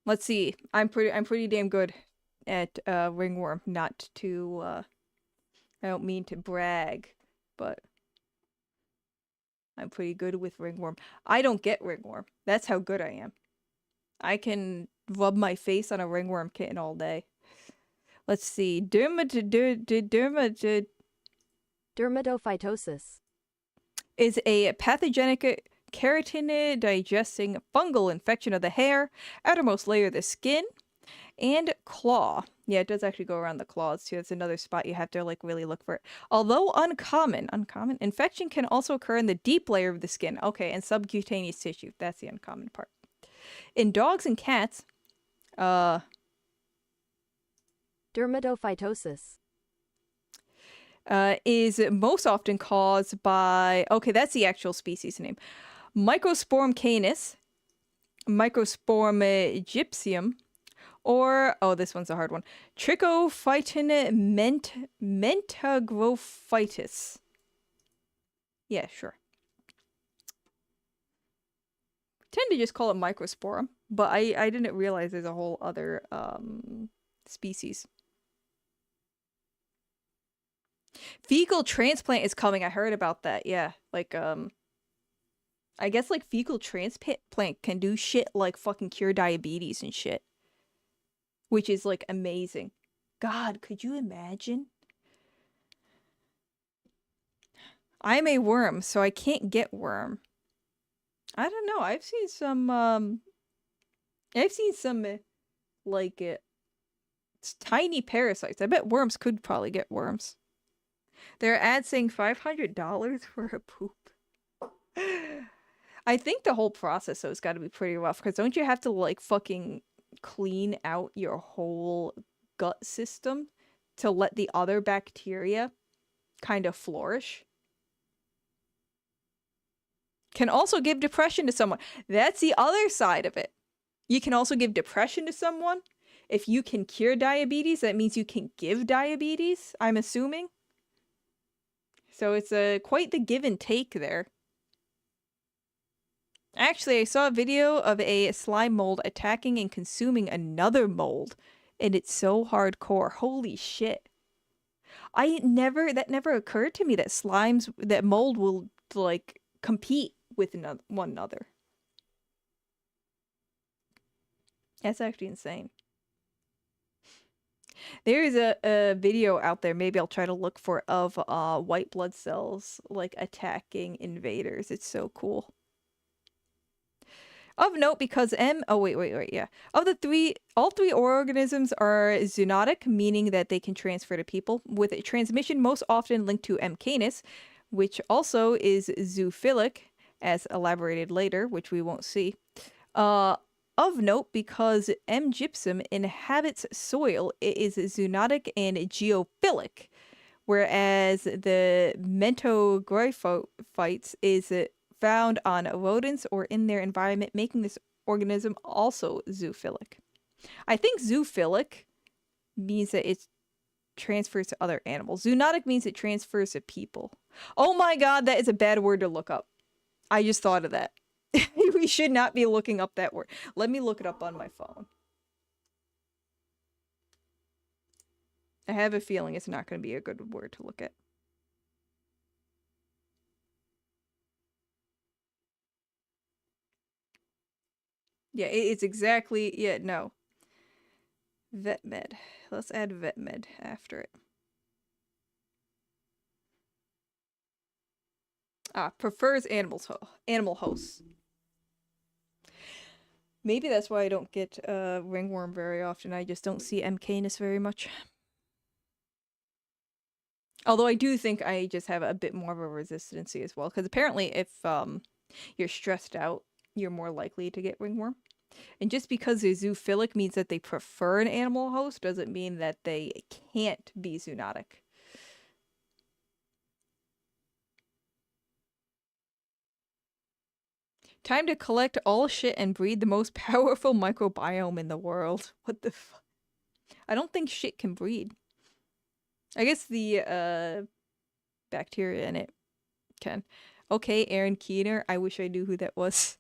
Let's see. I'm pretty damn good at ringworm. Not to I don't mean to brag, but I'm pretty good with ringworm. I don't get ringworm. That's how good I am. I can rub my face on a ringworm kitten all day. Let's see. Dermatophytosis is a pathogenic keratin digesting fungal infection of the hair, outermost layer of the skin, and claw. Yeah, it does actually go around the claws too. That's another spot you have to like really look for it. Although uncommon, infection can also occur in the deep layer of the skin. Okay, and subcutaneous tissue. That's the uncommon part. In dogs and cats, dermatophytosis is most often caused by, okay, that's the actual species name. Microsporum canis, Microsporum gypsum, or, oh, this one's a hard one, Trichophyton mentagrophytis. Yeah, sure. Tend to just call it Microsporum, but I didn't realize there's a whole other species. Fecal transplant is coming. I heard about that. Yeah, like I guess like fecal transplant can do shit like fucking cure diabetes and shit, which is like amazing. God, could you imagine? I'm a worm, so I can't get worm. I don't know. I've seen some like tiny parasites. I bet worms could probably get worms. Their ad saying $500 for a poop. I think the whole process though has got to be pretty rough, because don't you have to like fucking clean out your whole gut system to let the other bacteria kind of flourish? Can also give depression to someone. That's the other side of it. You can also give depression to someone. If you can cure diabetes, that means you can give diabetes, I'm assuming. So it's quite the give and take there. Actually, I saw a video of a slime mold attacking and consuming another mold, and it's so hardcore. Holy shit. That never occurred to me that mold will like compete with one another. That's actually insane. There is a video out there, maybe I'll try to look for, of white blood cells like attacking invaders. It's so cool. Of note, because yeah. All three organisms are zoonotic, meaning that they can transfer to people, with a transmission most often linked to M. canis, which also is zoophilic, as elaborated later, which we won't see. Of note, because M. gypsum inhabits soil, it is zoonotic and geophilic, whereas the mentogryphites is found on rodents or in their environment, making this organism also zoophilic. I think zoophilic means that it transfers to other animals. Zoonotic means it transfers to people. Oh my god, that is a bad word to look up. I just thought of that. We should not be looking up that word. Let me look it up on my phone. I have a feeling it's not going to be a good word to look at. Yeah, it's exactly... Yeah, no. VetMed. Let's add VetMed after it. Prefers animal hosts. Maybe that's why I don't get ringworm very often. I just don't see M. canis very much. Although I do think I just have a bit more of a resistancy as well. Because apparently if you're stressed out, you're more likely to get ringworm. And just because they're zoophilic means that they prefer an animal host doesn't mean that they can't be zoonotic. Time to collect all shit and breed the most powerful microbiome in the world. What the fuck? I don't think shit can breed. I guess the bacteria in it can. Okay, Aaron Keener. I wish I knew who that was.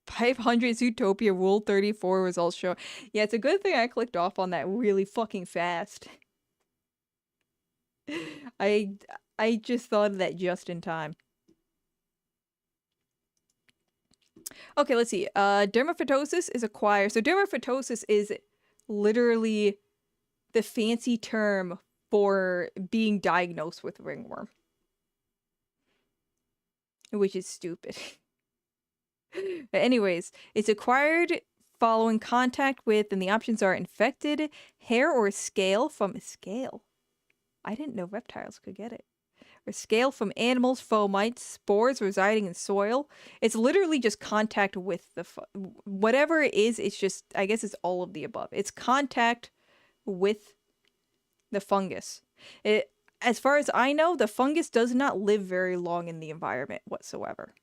500 Zootopia Rule 34 results show. Yeah, it's a good thing I clicked off on that really fucking fast. I just thought of that just in time. Okay, let's see. Dermaphytosis is acquired. So dermaphytosis is literally the fancy term for being diagnosed with ringworm. Which is stupid. But anyways, it's acquired following contact with, and the options are infected hair or scale from scale. I didn't know reptiles could get it. Or scale from animals, fomites, spores residing in soil. It's literally just contact with the whatever it is. It's just, I guess it's all of the above. It's contact with the fungus. As far as I know, the fungus does not live very long in the environment whatsoever.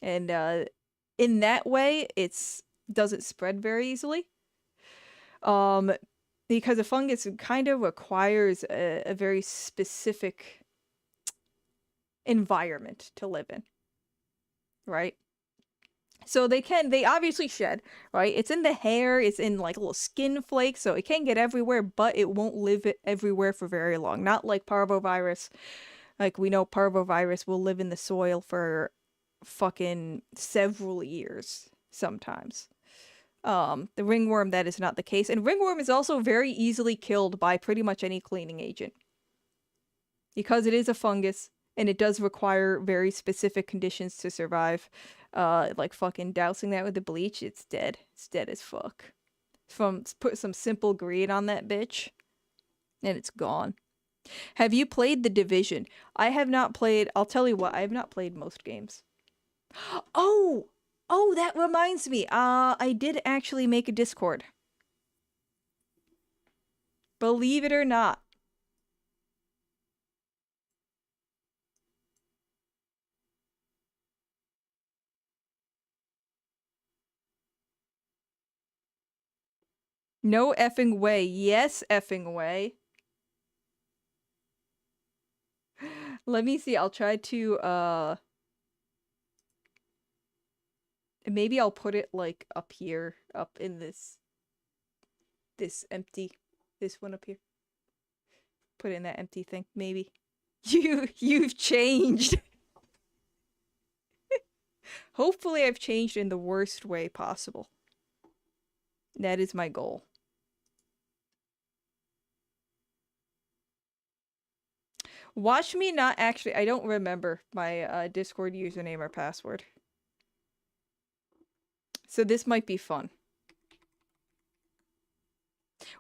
And in that way, it doesn't spread very easily. Because a fungus kind of requires a very specific environment to live in, right? So they obviously shed, right? It's in the hair, it's in like little skin flakes, so it can get everywhere, but it won't live everywhere for very long. Not like parvovirus. Like we know parvovirus will live in the soil for fucking several years sometimes. The ringworm, that is not the case. And ringworm is also very easily killed by pretty much any cleaning agent. Because it is a fungus, and it does require very specific conditions to survive. Like fucking dousing that with the bleach, it's dead. It's dead as fuck. Put some simple green on that bitch, and it's gone. Have you played The Division? I have not played, I'll tell you what, I have not played most games. Oh, that reminds me. I did actually make a Discord. Believe it or not. No effing way. Yes, effing way. Let me see. I'll try to, maybe I'll put it, like, up here. Up in this empty... This one up here. Put it in that empty thing. Maybe. You've changed. Hopefully I've changed in the worst way possible. That is my goal. Watch me not actually... I don't remember my Discord username or password. So this might be fun.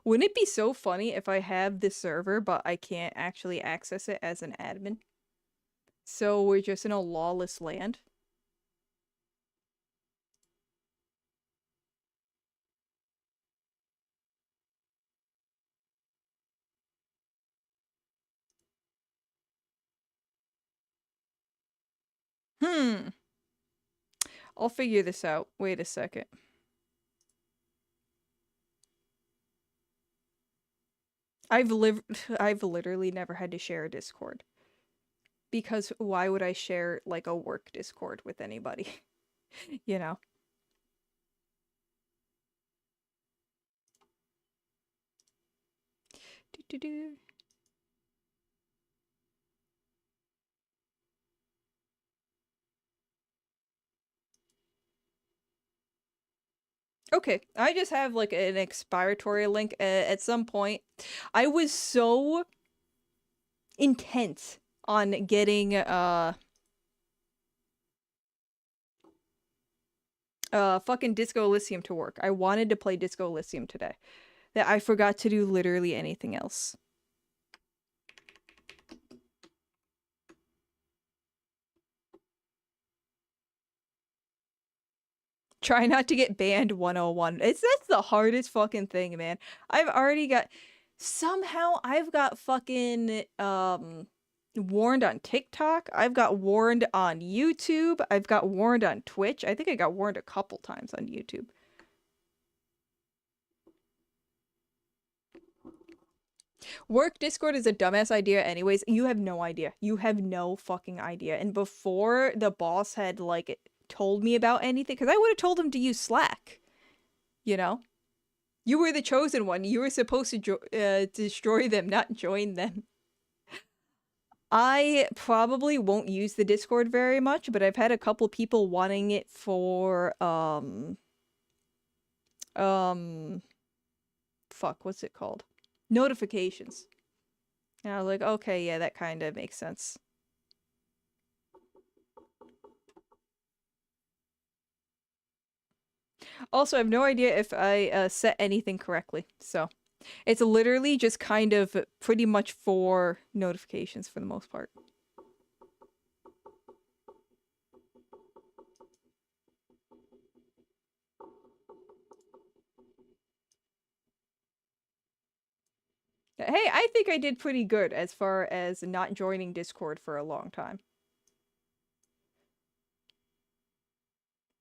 Wouldn't it be so funny if I have this server, but I can't actually access it as an admin? So we're just in a lawless land? I'll figure this out. Wait a second. I've literally never had to share a Discord. Because why would I share, like, a work Discord with anybody? You know? Do-do-do. Okay, I just have, like, an expiratory link at some point. I was so intent on getting, fucking Disco Elysium to work. I wanted to play Disco Elysium today. That I forgot to do literally anything else. Try not to get banned 101. That's the hardest fucking thing, man. I've already got... Somehow I've got fucking, warned on TikTok. I've got warned on YouTube. I've got warned on Twitch. I think I got warned a couple times on YouTube. Work Discord is a dumbass idea anyways. You have no idea. You have no fucking idea. And before the boss had, like, told me about anything, because I would have told him to use Slack. You know? You were the chosen one. You were supposed to destroy them, not join them. I probably won't use the Discord very much, but I've had a couple people wanting it for, fuck, what's it called? Notifications. And I was like, okay, yeah, that kind of makes sense. Also, I have no idea if I set anything correctly, so it's literally just kind of pretty much for notifications for the most part. Hey, I think I did pretty good as far as not joining Discord for a long time.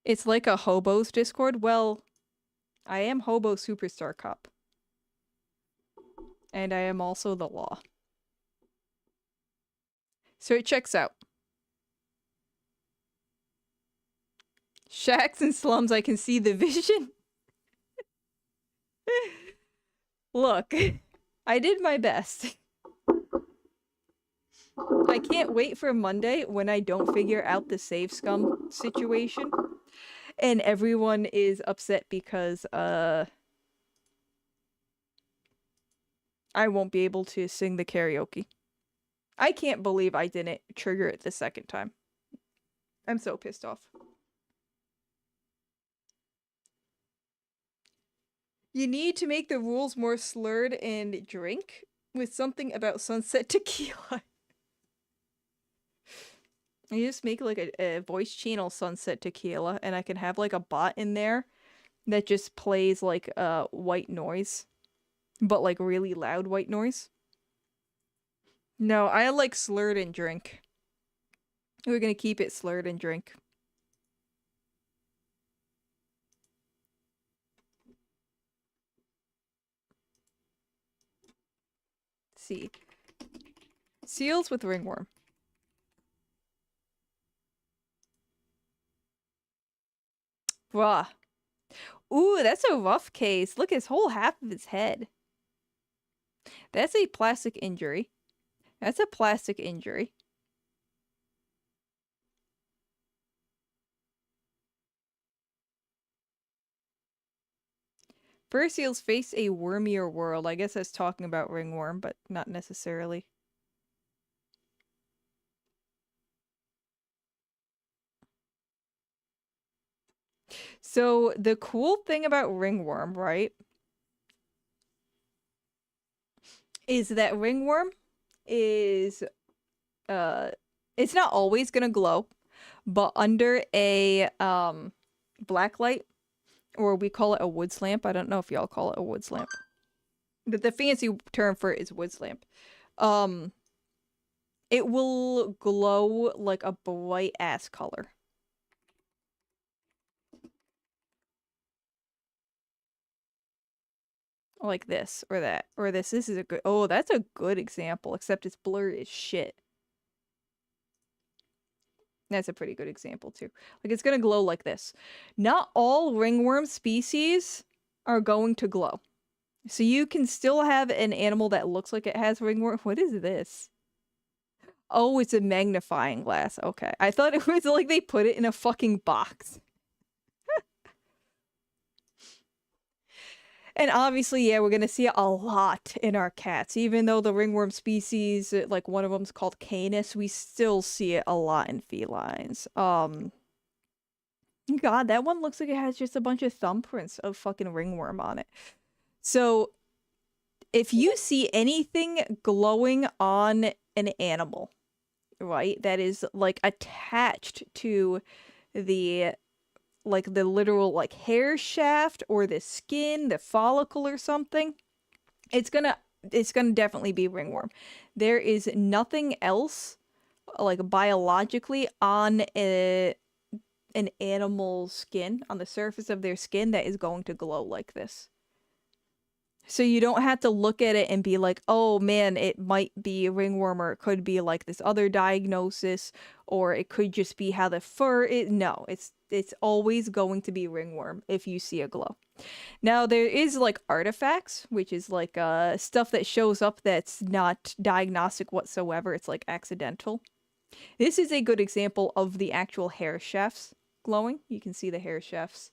It's like a hobo's Discord? Well, I am Hobo Superstar Cup. And I am also the law. So it checks out. Shacks and slums, I can see the vision. Look, I did my best. I can't wait for Monday when I don't figure out the save scum situation. And everyone is upset because I won't be able to sing the karaoke. I can't believe I didn't trigger it the second time. I'm so pissed off. You need to make the rules more slurred and drink with something about sunset tequila. You just make like a voice channel sunset tequila, and I can have like a bot in there that just plays like white noise, but like really loud white noise. No, I like slurred and drink. We're gonna keep it slurred and drink. Let's see. Seals with ringworm. Bruh. Ooh, that's a rough case. Look, his whole half of his head. That's a plastic injury. That's a plastic injury. Fur seals face a wormier world. I guess that's talking about ringworm, but not necessarily. So the cool thing about ringworm, right, is that ringworm is it's not always gonna glow, but under a black light, or we call it a woods lamp. I don't know if y'all call it a woods lamp. The fancy term for it is woods lamp. It will glow like a bright ass color. Like this, or that, or this. This is a good... Oh, that's a good example, except it's blurry as shit. That's a pretty good example, too. Like, it's gonna glow like this. Not all ringworm species are going to glow. So you can still have an animal that looks like it has ringworm. What is this? Oh, it's a magnifying glass. Okay. I thought it was like they put it in a fucking box. And obviously, yeah, we're gonna see it a lot in our cats. Even though the ringworm species, like one of them's called Canis, we still see it a lot in felines. God, that one looks like it has just a bunch of thumbprints of fucking ringworm on it. So, if you see anything glowing on an animal, right, that is like attached to the like the literal like hair shaft or the skin, the follicle or something, it's gonna definitely be ringworm. There is nothing else like biologically on an animal's skin, on the surface of their skin, that is going to glow like this. So you don't have to look at it and be like, oh man, it might be ringworm, or it could be like this other diagnosis, or it could just be how the fur is. No, it's always going to be ringworm if you see a glow. Now there is like artifacts, which is like stuff that shows up that's not diagnostic whatsoever. It's like accidental. This is a good example of the actual hair shafts glowing. You can see the hair shafts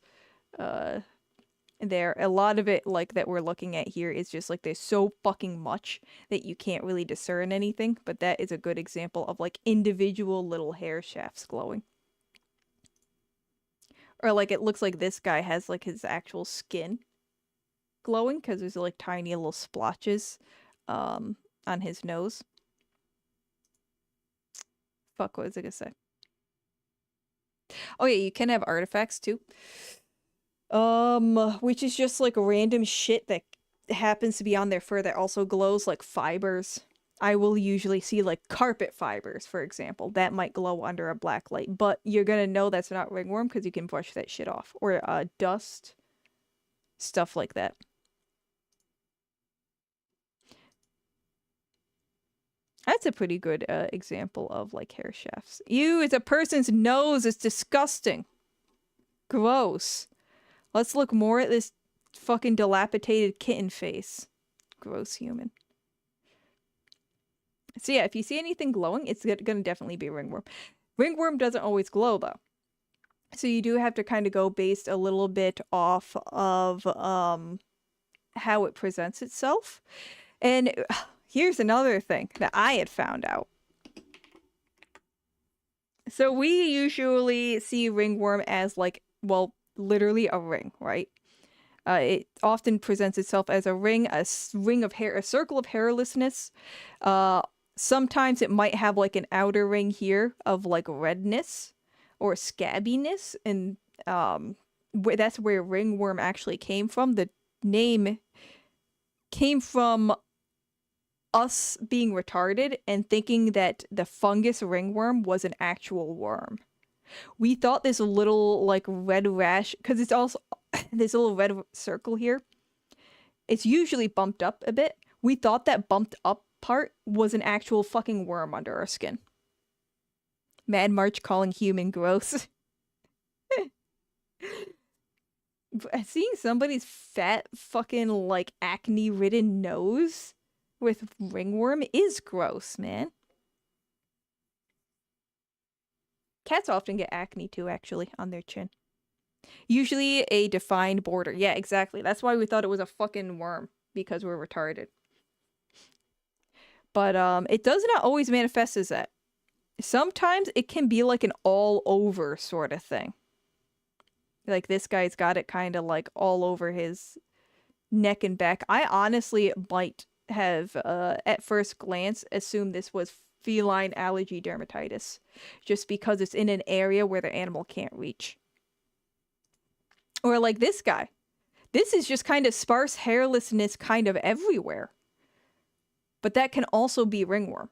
there. A lot of it like that we're looking at here is just like there's so fucking much that you can't really discern anything, but that is a good example of like individual little hair shafts glowing. Or like it looks like this guy has like his actual skin glowing because there's like tiny little splotches on his nose. Fuck, what was I gonna say? Oh yeah, you can have artifacts too. Which is just like random shit that happens to be on their fur that also glows, like fibers. I will usually see like carpet fibers, for example. That might glow under a black light, but you're gonna know that's not ringworm because you can brush that shit off. Or dust, stuff like that. That's a pretty good example of like hair shafts. Ew, it's a person's nose. It's disgusting. Gross. Let's look more at this fucking dilapidated kitten face. Gross human. So yeah, if you see anything glowing, it's gonna definitely be ringworm. Ringworm doesn't always glow though. So you do have to kind of go based a little bit off of how it presents itself. And here's another thing that I had found out. So we usually see ringworm as like, well, literally a ring, right? It often presents itself as a ring, ring of hair, a circle of hairlessness. Sometimes it might have like an outer ring here of like redness or scabbiness, and that's where ringworm actually came from. The name came from us being retarded and thinking that the fungus ringworm was an actual worm. We thought this little like red rash, because it's also this little red circle here, it's usually bumped up a bit. We thought that bumped up part was an actual fucking worm under our skin. Mad March calling human gross. Seeing somebody's fat fucking like acne ridden nose with ringworm is gross, man. Cats often get acne too, actually, on their chin. Usually a defined border. Yeah, exactly. That's why we thought it was a fucking worm, because we're retarded. But it does not always manifest as that. Sometimes it can be like an all over sort of thing. Like this guy's got it kind of like all over his neck and back. I honestly might have at first glance assumed this was feline allergy dermatitis, just because it's in an area where the animal can't reach. Or like this guy. This is just kind of sparse hairlessness kind of everywhere. But that can also be ringworm.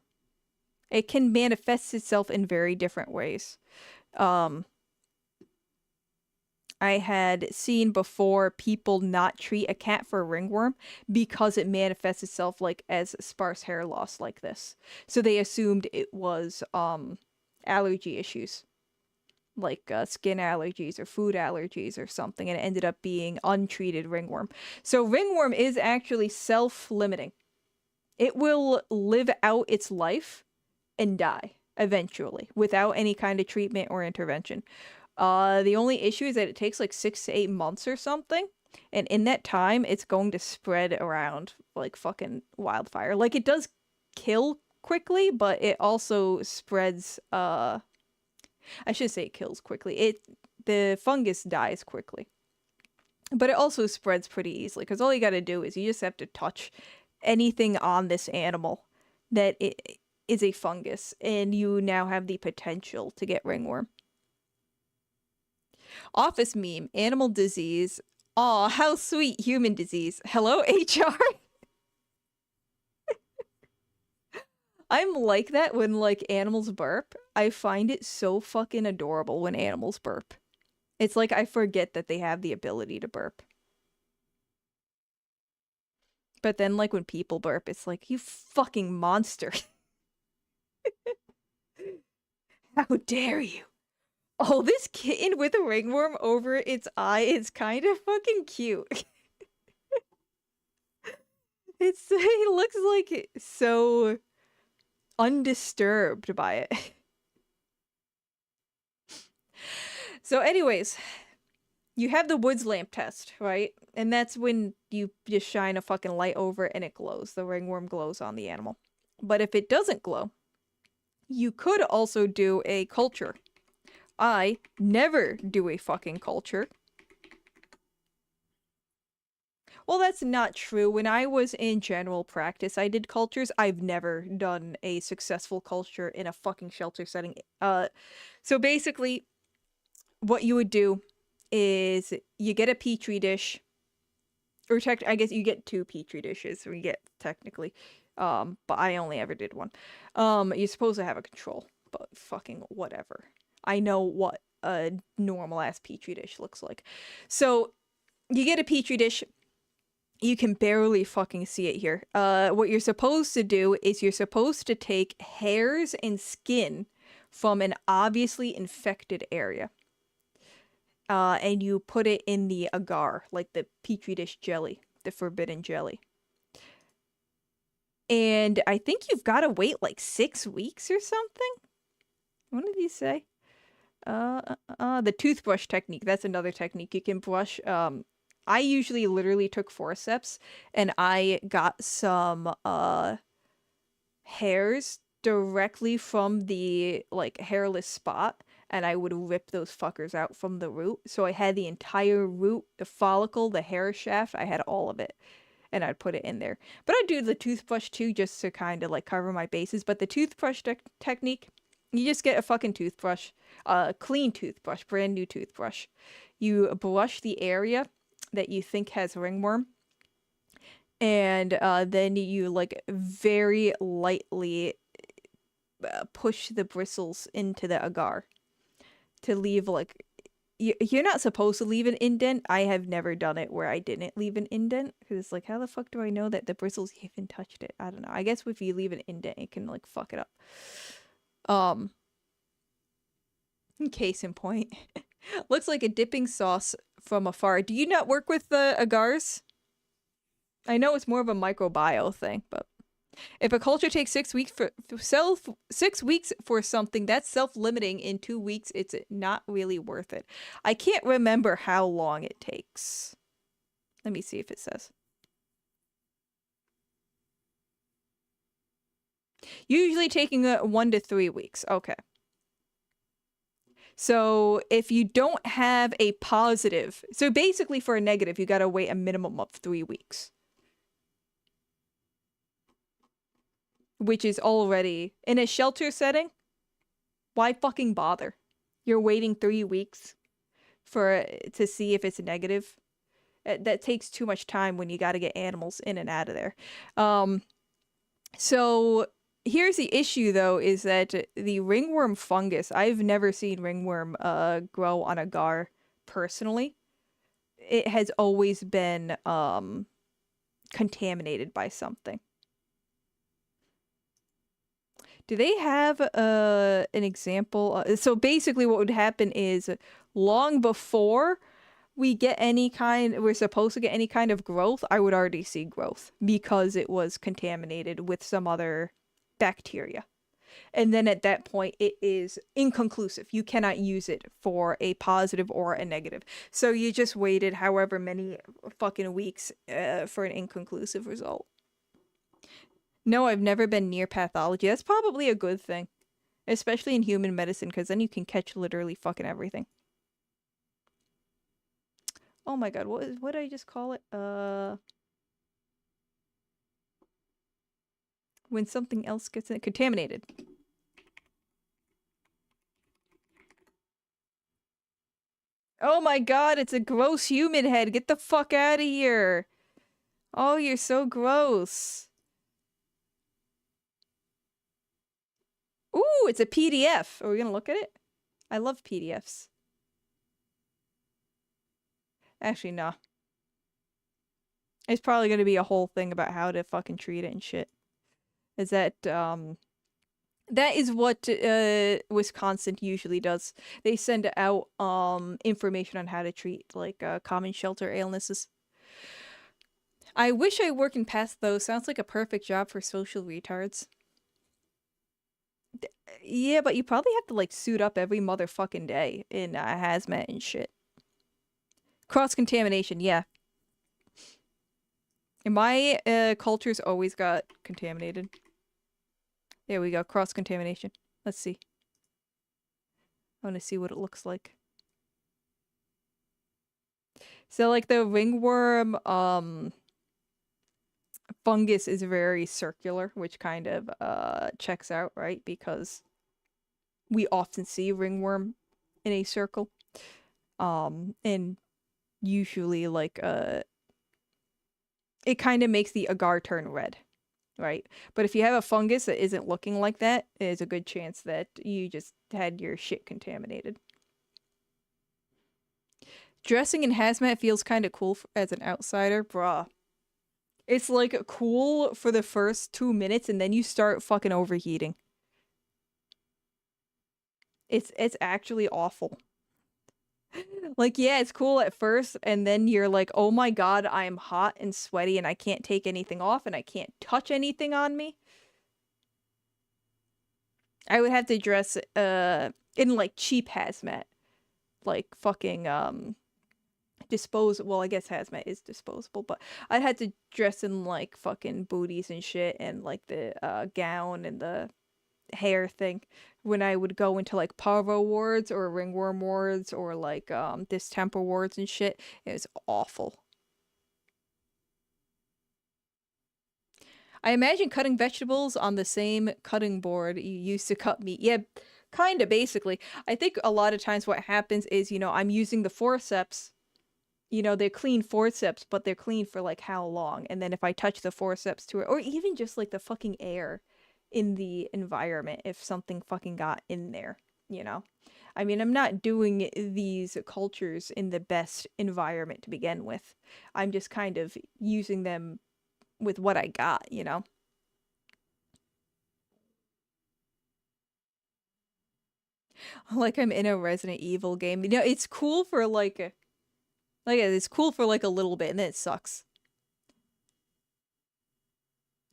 It can manifest itself in very different ways. I had seen before people not treat a cat for ringworm because it manifests itself like as sparse hair loss like this. So they assumed it was allergy issues, like skin allergies or food allergies or something, and it ended up being untreated ringworm. So ringworm is actually self-limiting. It will live out its life and die eventually without any kind of treatment or intervention. The only issue is that it takes like 6 to 8 months or something, and in that time it's going to spread around like fucking wildfire. Like it does kill quickly, but it also spreads I should say it kills quickly. The fungus dies quickly. But it also spreads pretty easily, because all you gotta do is you just have to touch anything on this animal that it is a fungus, and you now have the potential to get ringworm. Office meme, animal disease. Aw, how sweet, human disease. Hello, HR? I'm like that when, like, animals burp. I find it so fucking adorable when animals burp. It's like I forget that they have the ability to burp. But then, like, when people burp, it's like, you fucking monster. How dare you? Oh, this kitten with a ringworm over its eye is kind of fucking cute. It looks like so undisturbed by it. So anyways, you have the woods lamp test, right? And that's when you just shine a fucking light over it and it glows. The ringworm glows on the animal. But if it doesn't glow, you could also do a culture. I never do a fucking culture. Well, that's not true. When I was in general practice, I did cultures. I've never done a successful culture in a fucking shelter setting. So basically, what you would do is you get a petri dish, or I guess you get 2 petri dishes. We get technically, but I only ever did 1. You're supposed to have a control, but fucking whatever. I know what a normal ass petri dish looks like. So you get a petri dish. You can barely fucking see it here. What you're supposed to do is you're supposed to take hairs and skin from an obviously infected area. And you put it in the agar, like the petri dish jelly, the forbidden jelly. And I think you've got to wait like 6 weeks or something. What did he say? The toothbrush technique. That's another technique. You can brush. I usually literally took forceps and I got some hairs directly from the like hairless spot, and I would rip those fuckers out from the root. So I had the entire root, the follicle, the hair shaft. I had all of it, and I'd put it in there. But I'd do the toothbrush too, just to kind of like cover my bases. But the toothbrush technique, you just get a fucking toothbrush, a clean toothbrush, brand new toothbrush. You brush the area that you think has ringworm, and then you like very lightly push the bristles into the agar to leave like you're not supposed to leave an indent. I have never done it where I didn't leave an indent, because it's like, how the fuck do I know that the bristles even touched it? I don't know. I guess if you leave an indent, it can like fuck it up. Case in point. Looks like a dipping sauce from afar. Do you not work with the agars? I know it's more of a microbiome thing, but if a culture takes 6 weeks for 6 weeks for something that's self-limiting in 2 weeks, it's not really worth it. I can't remember how long it takes. Let me see if it says. Usually taking 1 to 3 weeks. Okay. So if you don't have a positive, so basically for a negative, you got to wait a minimum of 3 weeks. Which is already, in a shelter setting, why fucking bother? You're waiting 3 weeks to see if it's negative. That takes too much time when you got to get animals in and out of there. So here's the issue, though, is that the ringworm fungus, I've never seen ringworm grow on agar personally. It has always been contaminated by something. Do they have an example? So basically what would happen is long before we're supposed to get any kind of growth, I would already see growth because it was contaminated with some other bacteria. And then at that point, it is inconclusive. You cannot use it for a positive or a negative. So you just waited however many fucking weeks for an inconclusive result. No, I've never been near pathology. That's probably a good thing. Especially in human medicine, because then you can catch literally fucking everything. Oh my god, what did I just call it? When something else gets contaminated. Oh my god, it's a gross human head. Get the fuck out of here. Oh, you're so gross. Ooh, it's a PDF. Are we gonna look at it? I love PDFs. Actually, no. It's probably gonna be a whole thing about how to fucking treat it and shit. Is that, that is what, Wisconsin usually does. They send out, information on how to treat, like, common shelter illnesses. I wish I worked in past those. Sounds like a perfect job for social retards. Yeah, but you probably have to, like, suit up every motherfucking day in hazmat and shit. Cross-contamination, yeah. And my culture's always got contaminated. There we go, cross-contamination. Let's see. I want to see what it looks like. So, like, the ringworm, fungus is very circular, which kind of checks out, right? Because we often see ringworm in a circle. And usually like it kind of makes the agar turn red, right? But if you have a fungus that isn't looking like that, there's a good chance that you just had your shit contaminated. Dressing in hazmat feels kind of cool as an outsider, bruh. It's like cool for the first 2 minutes and then you start fucking overheating. It's actually awful. Like, yeah, it's cool at first and then you're like, oh my god, I am hot and sweaty and I can't take anything off and I can't touch anything on me. I would have to dress in like cheap hazmat. Like fucking disposable. Well, I guess hazmat is disposable, but I'd had to dress in like fucking booties and shit and like the gown and the hair thing when I would go into like parvo wards or ringworm wards or like distemper wards and shit. It was awful. I imagine cutting vegetables on the same cutting board you used to cut meat. Yeah, kind of, basically. I think a lot of times what happens is, you know, I'm using the forceps. You know, they're clean forceps, but they're clean for like how long? And then if I touch the forceps to it, or even just like the fucking air in the environment, if something fucking got in there, you know? I mean, I'm not doing these cultures in the best environment to begin with. I'm just kind of using them with what I got, you know? Like I'm in a Resident Evil game. You know, it's cool for like it's cool for like a little bit and then it sucks.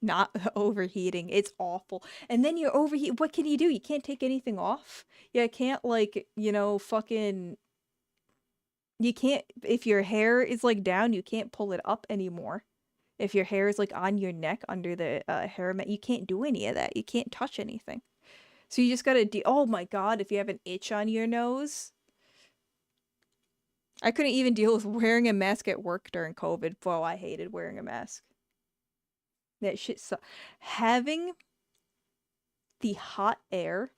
Not overheating. It's awful. And then you're overheat. What can you do? You can't take anything off. Yeah, can't like, you know, fucking you can't if your hair is like down, you can't pull it up anymore. If your hair is like on your neck under the hair mat, you can't do any of that. You can't touch anything. So you just gotta oh my god, if you have an itch on your nose. I couldn't even deal with wearing a mask at work during COVID. Whoa, I hated wearing a mask. That shit having the hot air,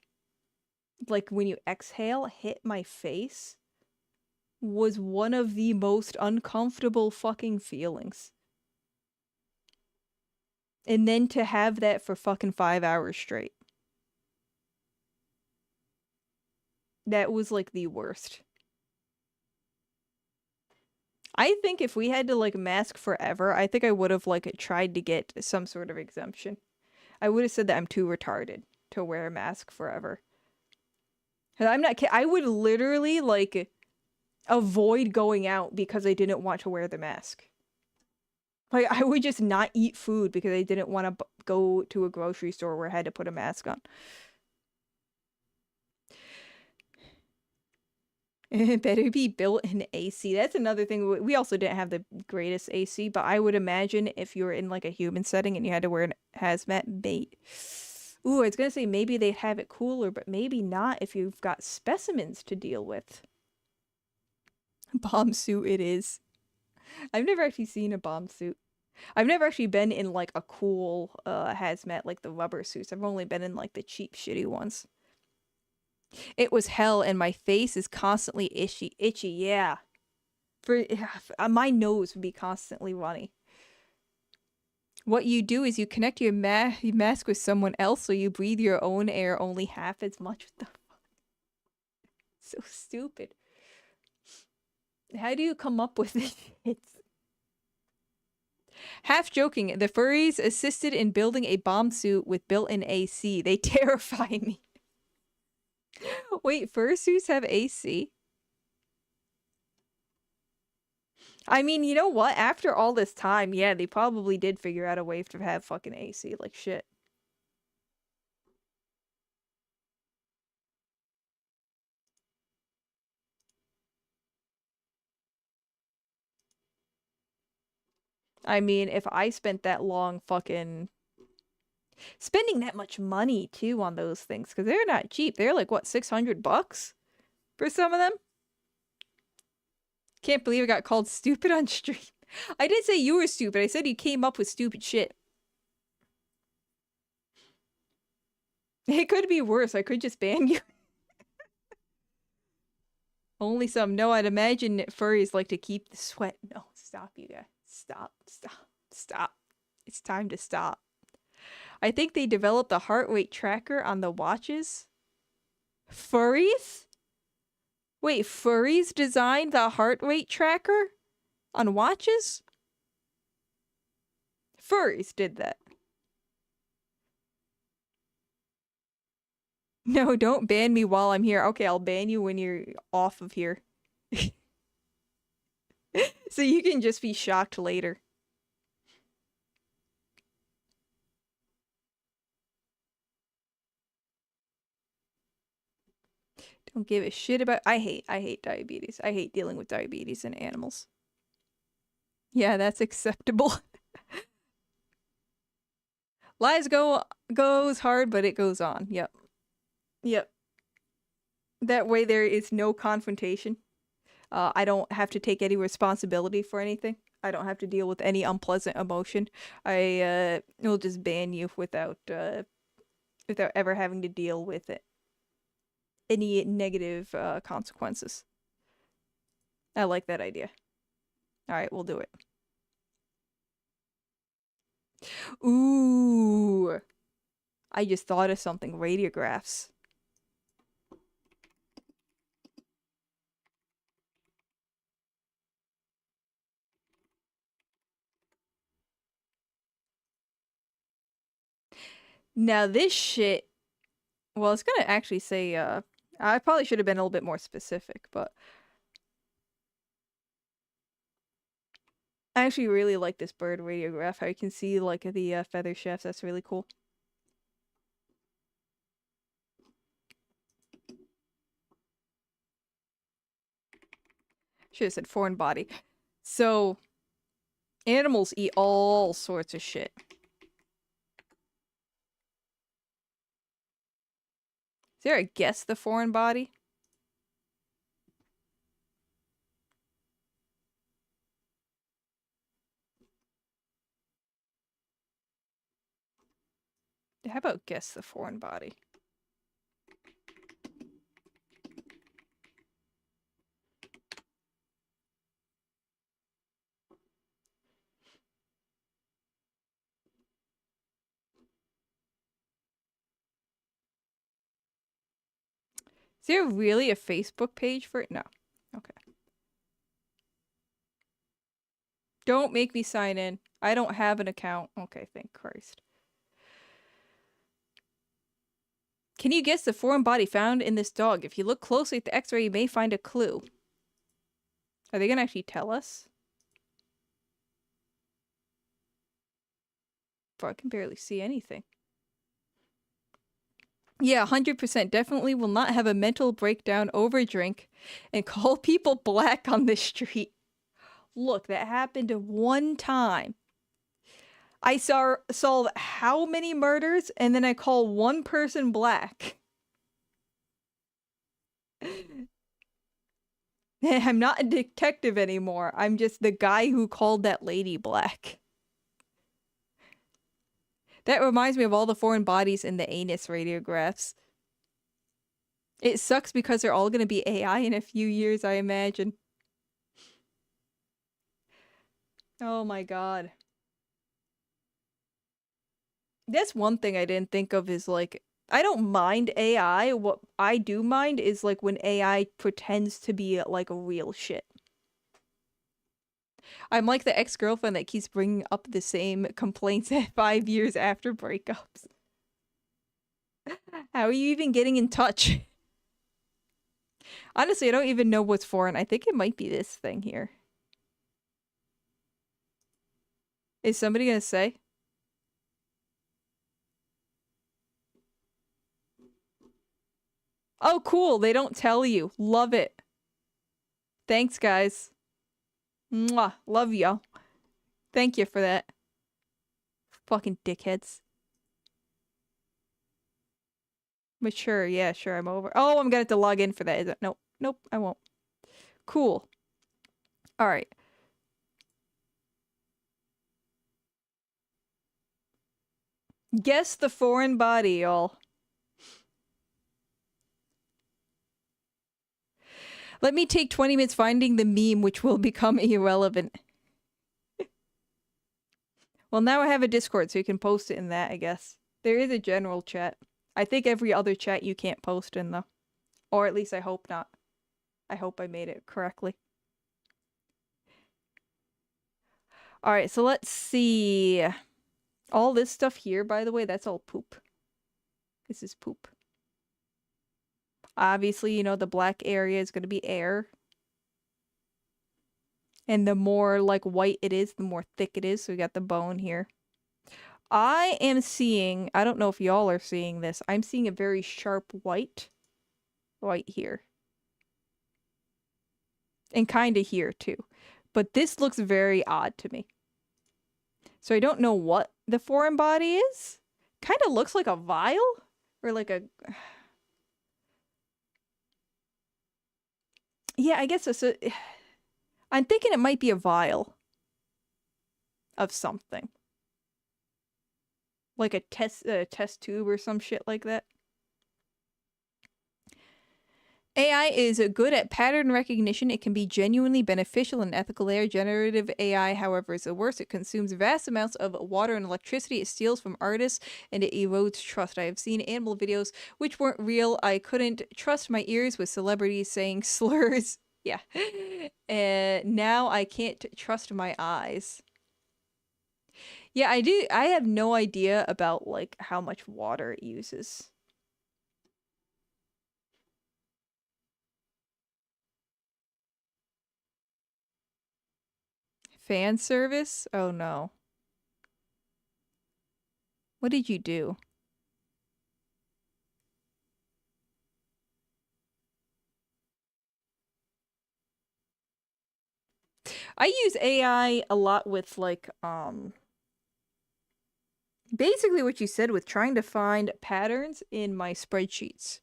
like when you exhale, hit my face was one of the most uncomfortable fucking feelings. And then to have that for fucking 5 hours straight. That was like the worst. I think if we had to like mask forever, I think I would have like tried to get some sort of exemption. I would have said that I'm too retarded to wear a mask forever. And I'm not kidding. I would literally like avoid going out because I didn't want to wear the mask. Like, I would just not eat food because I didn't want to go to a grocery store where I had to put a mask on. It better be built in AC. That's another thing. We also didn't have the greatest AC, but I would imagine if you were in like a human setting and you had to wear a hazmat bait. Ooh, I was going to say maybe they'd have it cooler, but maybe not if you've got specimens to deal with. Bomb suit it is. I've never actually seen a bomb suit. I've never actually been in like a cool hazmat like the rubber suits. I've only been in like the cheap shitty ones. It was hell and my face is constantly itchy, yeah. My nose would be constantly runny. What you do is you connect your mask with someone else so you breathe your own air only half as much. What the fuck? So stupid. How do you come up with it? It's half joking. The furries assisted in building a bomb suit with built-in AC. They terrify me. Wait, fursuits have AC? I mean, you know what? After all this time, yeah, they probably did figure out a way to have fucking AC. Like, shit. I mean, if I spent that long fucking... spending that much money, too, on those things, because they're not cheap. They're like, what, $600 for some of them? Can't believe I got called stupid on stream. I didn't say you were stupid. I said you came up with stupid shit. It could be worse. I could just ban you. Only some. No, I'd imagine furries like to keep the sweat. No, stop, you guys. Stop. It's time to stop. I think they developed a heart rate tracker on the watches. Furries? Wait, furries designed the heart rate tracker on watches? Furries did that. No, don't ban me while I'm here. Okay, I'll ban you when you're off of here. So you can just be shocked later. Don't give a shit about... I hate diabetes. I hate dealing with diabetes in animals. Yeah, that's acceptable. Lies goes hard, but it goes on. Yep. Yep. That way there is no confrontation. I don't have to take any responsibility for anything. I don't have to deal with any unpleasant emotion. I will just ban you without ever having to deal with it. Any negative consequences. I like that idea. Alright, we'll do it. Ooh. I just thought of something. Radiographs. Now this shit... Well, it's gonna actually say, I probably should have been a little bit more specific, but... I actually really like this bird radiograph. How you can see, like, the feather shafts. That's really cool. Should have said foreign body. So, animals eat all sorts of shit. Is there a guess the foreign body? How about guess the foreign body? Is there really a Facebook page for it? No. Okay. Don't make me sign in. I don't have an account. Okay, thank Christ. Can you guess the foreign body found in this dog? If you look closely at the x-ray, you may find a clue. Are they gonna actually tell us? Bro, I can barely see anything. Yeah, 100% definitely will not have a mental breakdown over drink and call people black on the street. Look, that happened one time. I solve how many murders and then I call one person black. I'm not a detective anymore. I'm just the guy who called that lady black. That reminds me of all the foreign bodies in the anus radiographs. It sucks because they're all going to be AI in a few years, I imagine. Oh my god. That's one thing I didn't think of is, like, I don't mind AI. What I do mind is, like, when AI pretends to be, like, a real shit. I'm like the ex-girlfriend that keeps bringing up the same complaints 5 years after breakups. How are you even getting in touch? Honestly, I don't even know what's foreign. I think it might be this thing here. Is somebody gonna say? Oh, cool. They don't tell you. Love it. Thanks, guys. Mwah. Love y'all. Thank you for that. Fucking dickheads. Mature. Yeah, sure. I'm over. Oh, I'm gonna have to log in for that. Is it? Nope. Nope, I won't. Cool. Alright. Guess the foreign body, y'all. Let me take 20 minutes finding the meme, which will become irrelevant. Well, now I have a Discord, so you can post it in that, I guess. There is a general chat. I think every other chat you can't post in, though. Or at least I hope not. I hope I made it correctly. Alright, so let's see. All this stuff here, by the way, that's all poop. This is poop. Obviously, you know, the black area is going to be air. And the more, like, white it is, the more thick it is. So we got the bone here. I am seeing, I don't know if y'all are seeing this, I'm seeing a very sharp white. right here. And kind of here too. But this looks very odd to me. So I don't know what the foreign body is. Kind of looks like a vial or like a... Yeah, I guess it's a... I'm thinking it might be a vial of something. Like a test tube or some shit like that. AI is good at pattern recognition. It can be genuinely beneficial in ethical area. Generative AI, however, is the worst. It consumes vast amounts of water and electricity. It steals from artists and it erodes trust. I have seen animal videos which weren't real. I couldn't trust my ears with celebrities saying slurs. Yeah. And now I can't trust my eyes. Yeah, I do. I have no idea about like how much water it uses. Fan service? Oh no. What did you do? I use AI a lot with like basically what you said with trying to find patterns in my spreadsheets.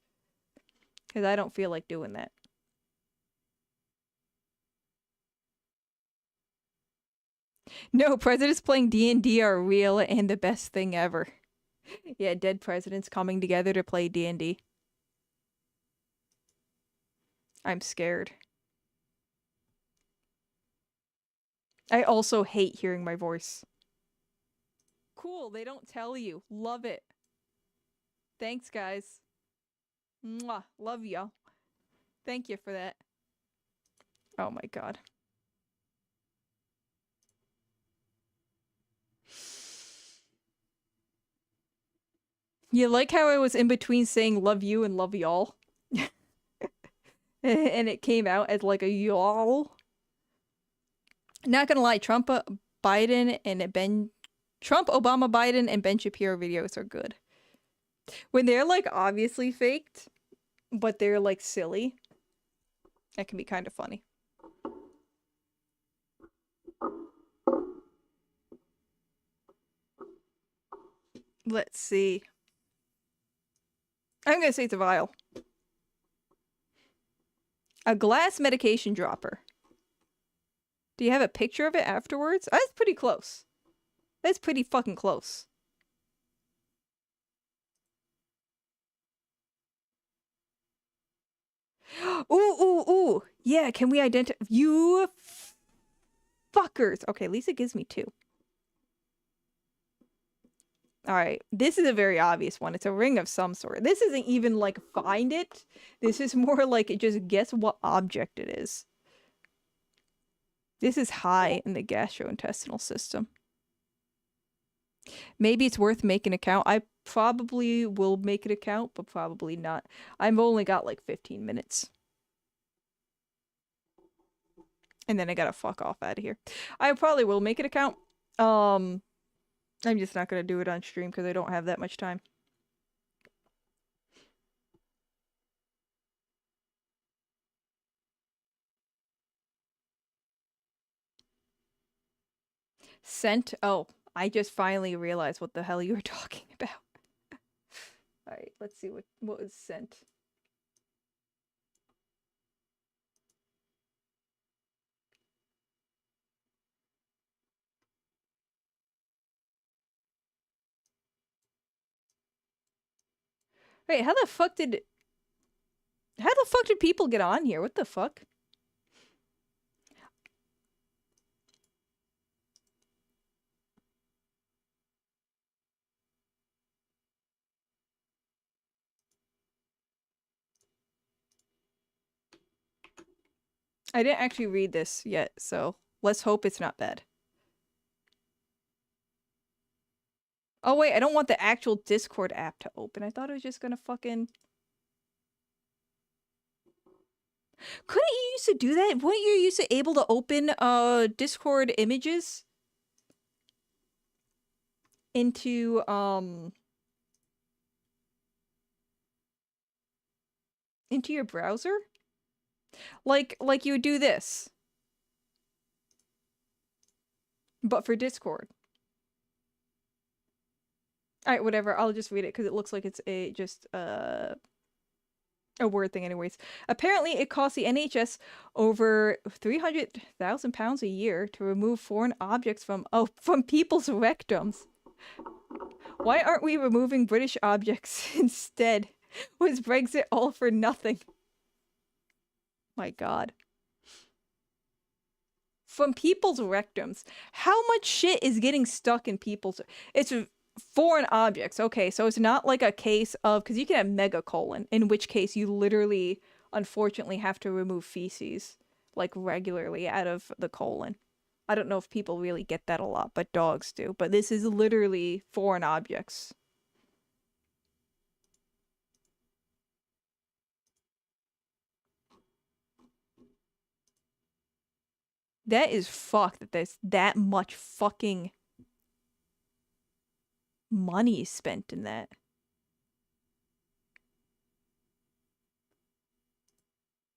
Cuz I don't feel like doing that. No, presidents playing D&D are real and the best thing ever. Yeah, dead presidents coming together to play D&D. I'm scared. I also hate hearing my voice. Cool, they don't tell you. Love it. Thanks, guys. Mwah. Love y'all. Thank you for that. Oh my god. You like how I was in between saying love you and love y'all? And it came out as like a y'all. Not gonna lie, Trump, Obama, Biden, and Ben Shapiro videos are good. When they're like obviously faked, but they're like silly, that can be kind of funny. Let's see. I'm gonna say it's a vial. A glass medication dropper. Do you have a picture of it afterwards? That's pretty close. That's pretty fucking close. Ooh. Yeah, can we identify... You fuckers. Okay, at least it gives me 2. Alright, this is a very obvious one. It's a ring of some sort. This isn't even like find it. This is more like it just guess what object it is. This is high in the gastrointestinal system. Maybe it's worth making an account. I probably will make an account, but probably not. I've only got like 15 minutes. And then I gotta fuck off out of here. I probably will make an account. I'm just not gonna do it on stream because I don't have that much time. Scent? Oh, I just finally realized what the hell you were talking about. Alright, let's see what was scent. Wait, how the fuck did people get on here? What the fuck? I didn't actually read this yet, so let's hope it's not bad. Oh wait, I don't want the actual Discord app to open. I thought it was just gonna fucking... Couldn't you used to do that? Weren't you used to able to open Discord images into into your browser? Like you would do this. But for Discord. Alright, whatever. I'll just read it because it looks like it's a word thing anyways. Apparently, it costs the NHS over £300,000 a year to remove foreign objects from people's rectums. Why aren't we removing British objects instead? Was Brexit all for nothing? My god. From people's rectums. How much shit is getting stuck in people's... It's foreign objects. Okay, so it's not like a case of... Because you can have megacolon, in which case you literally, unfortunately, have to remove feces, like, regularly out of the colon. I don't know if people really get that a lot, but dogs do. But this is literally foreign objects. That is fucked that there's that much fucking money spent in that.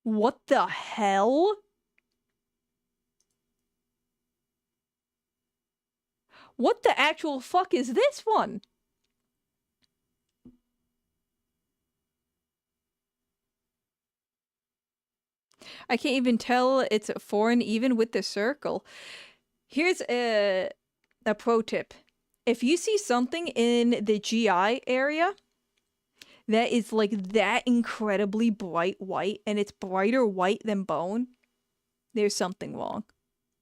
What the hell? What the actual fuck is this one? I can't even tell it's foreign even with the circle. Here's a pro tip. If you see something in the GI area that is like that incredibly bright white and it's brighter white than bone, there's something wrong.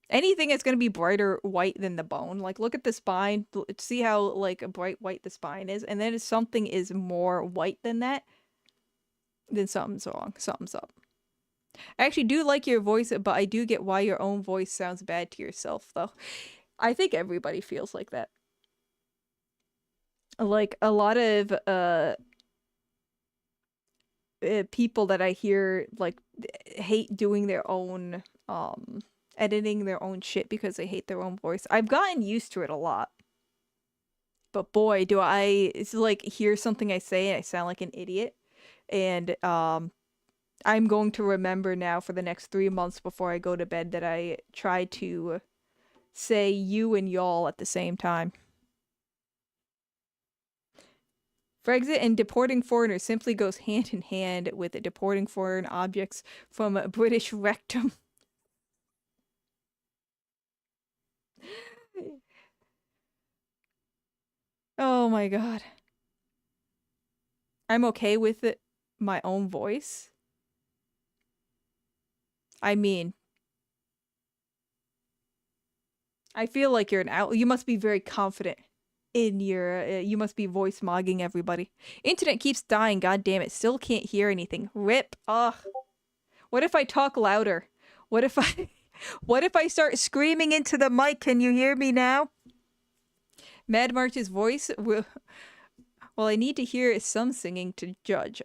Anything that's going to be brighter white than the bone, like look at the spine, see how like bright white the spine is, and then if something is more white than that, then something's wrong, something's up. I actually do like your voice, but I do get why your own voice sounds bad to yourself, though. I think everybody feels like that. Like, a lot of, people that I hear, like, hate doing their own, editing their own shit because they hate their own voice. I've gotten used to it a lot. But boy, do it's like, hear something I say and I sound like an idiot. And, I'm going to remember now for the next 3 months before I go to bed that I try to say you and y'all at the same time. Brexit and deporting foreigners simply goes hand in hand with deporting foreign objects from a British rectum. Oh my god. I'm okay with it, my own voice. I mean, I feel like you're an out. You must be very confident in your. You must be voice mogging everybody. Internet keeps dying. God damn it! Still can't hear anything. Rip. Ugh. What if I talk louder? What if I? What if I start screaming into the mic? Can you hear me now? Mad March's voice will. Well, I need to hear some singing to judge.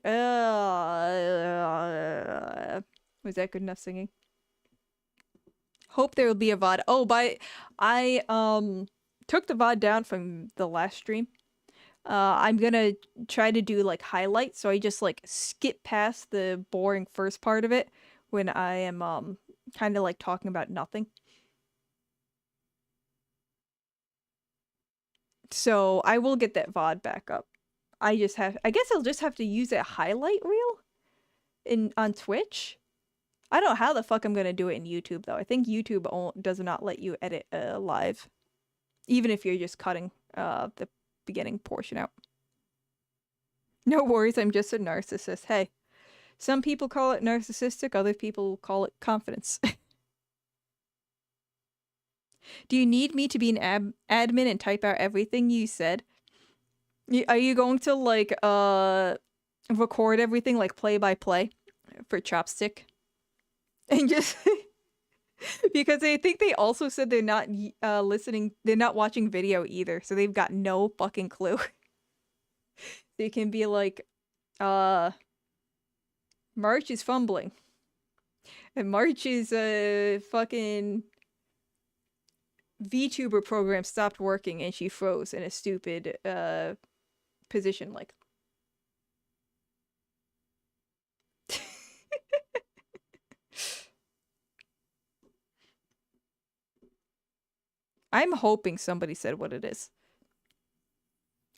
Was that good enough singing? Hope there will be a VOD. Oh, I took the VOD down from the last stream. I'm gonna try to do like highlights, so I just like skip past the boring first part of it when I am kind of like talking about nothing. So I will get that VOD back up. I guess I'll just have to use a highlight reel on Twitch. I don't know how the fuck I'm gonna do it in YouTube, though. I think YouTube does not let you edit live. Even if you're just cutting the beginning portion out. No worries, I'm just a narcissist. Hey, some people call it narcissistic, other people call it confidence. Do you need me to be an admin and type out everything you said? Are you going to, like, record everything, like, play-by-play for Chopstick? And just... because I think they also said they're not they're not watching video either, so they've got no fucking clue. They can be like, March is fumbling. And March's fucking VTuber program stopped working and she froze in a stupid position, like. I'm hoping somebody said what it is.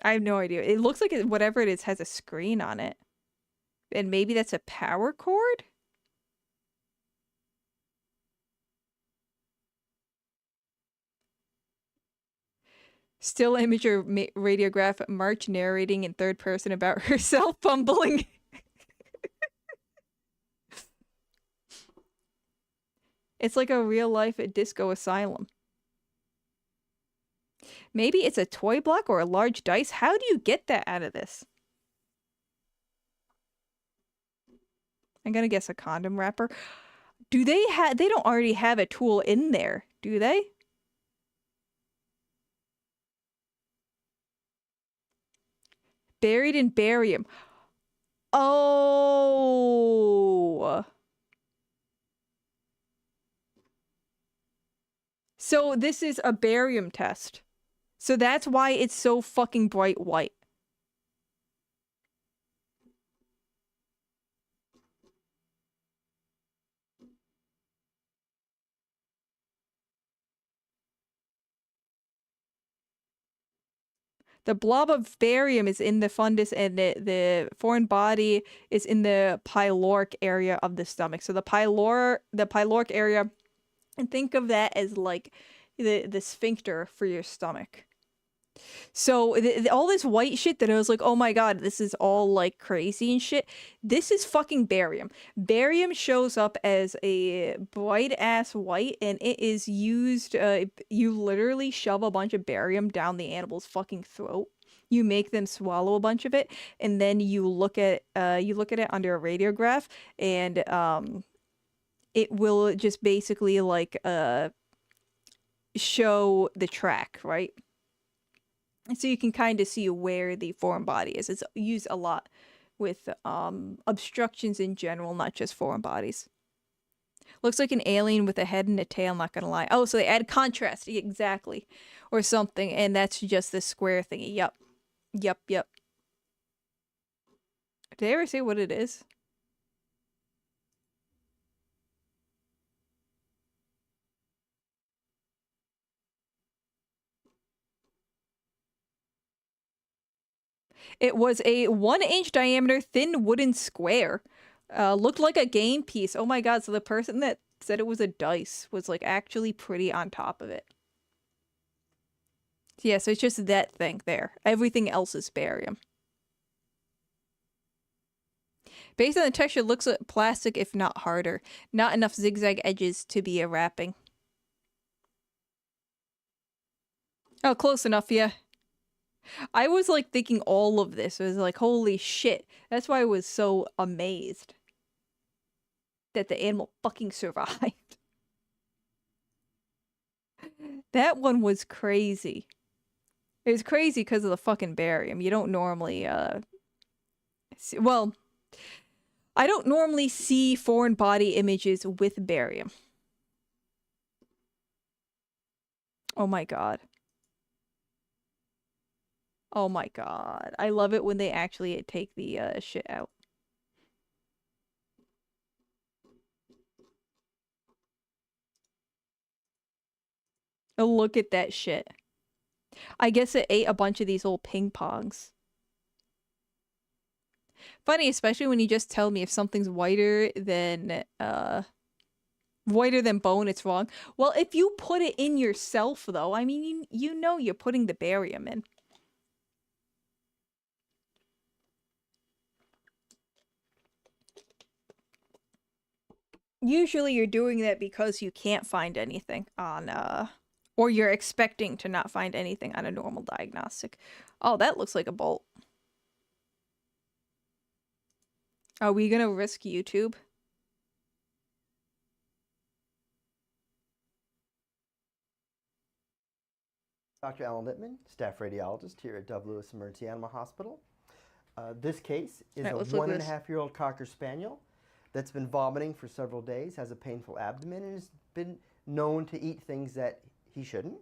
I have no idea. It looks like whatever it is has a screen on it. And maybe that's a power cord? Still image or radiograph March narrating in third person about herself fumbling. It's like a real life disco asylum. Maybe it's a toy block or a large dice. How do you get that out of this? I'm gonna guess a condom wrapper. Do they have? They don't already have a tool in there, do they? Buried in barium. Oh. So this is a barium test. So that's why it's so fucking bright white. The blob of barium is in the fundus, and the foreign body is in the pyloric area of the stomach. So the pyloric area, and think of that as like the sphincter for your stomach. So all this white shit that I was like, oh my god, this is all like crazy and shit. This is fucking barium. Barium shows up as a bright ass white, and it is used. You literally shove a bunch of barium down the animal's fucking throat. You make them swallow a bunch of it, and then you look at it under a radiograph, and it will just basically like show the track, right? So you can kind of see where the foreign body is. It's used a lot with obstructions in general, not just foreign bodies. Looks like an alien with a head and a tail, not gonna lie. Oh, so they add contrast, exactly. Or something, and that's just the square thingy. Yep. Yep, yep. Did they ever say what it is? It was a 1-inch diameter thin wooden square. Looked like a game piece. Oh my god, so the person that said it was a dice was like actually pretty on top of it. Yeah, so it's just that thing there. Everything else is barium. Based on the texture, it looks like plastic, if not harder. Not enough zigzag edges to be a wrapping. Oh, close enough, yeah. I was like thinking all of this. I was like, holy shit. That's why I was so amazed that the animal fucking survived. That one was crazy. It was crazy because of the fucking barium. You don't normally, well, I don't normally see foreign body images with barium. Oh my god. Oh my god. I love it when they actually take the shit out. Oh, look at that shit. I guess it ate a bunch of these old ping pongs. Funny, especially when you just tell me if something's whiter than bone, it's wrong. Well, if you put it in yourself, though, I mean, you know you're putting the barium in. Usually you're doing that because you can't find anything on, or you're expecting to not find anything on a normal diagnostic. Oh, that looks like a bolt. Are we gonna risk YouTube? Dr. Alan Littman, staff radiologist here at Dove Lewis Emergency Animal Hospital. This case is a 1.5-year-old Cocker Spaniel that's been vomiting for several days, has a painful abdomen, and has been known to eat things that he shouldn't.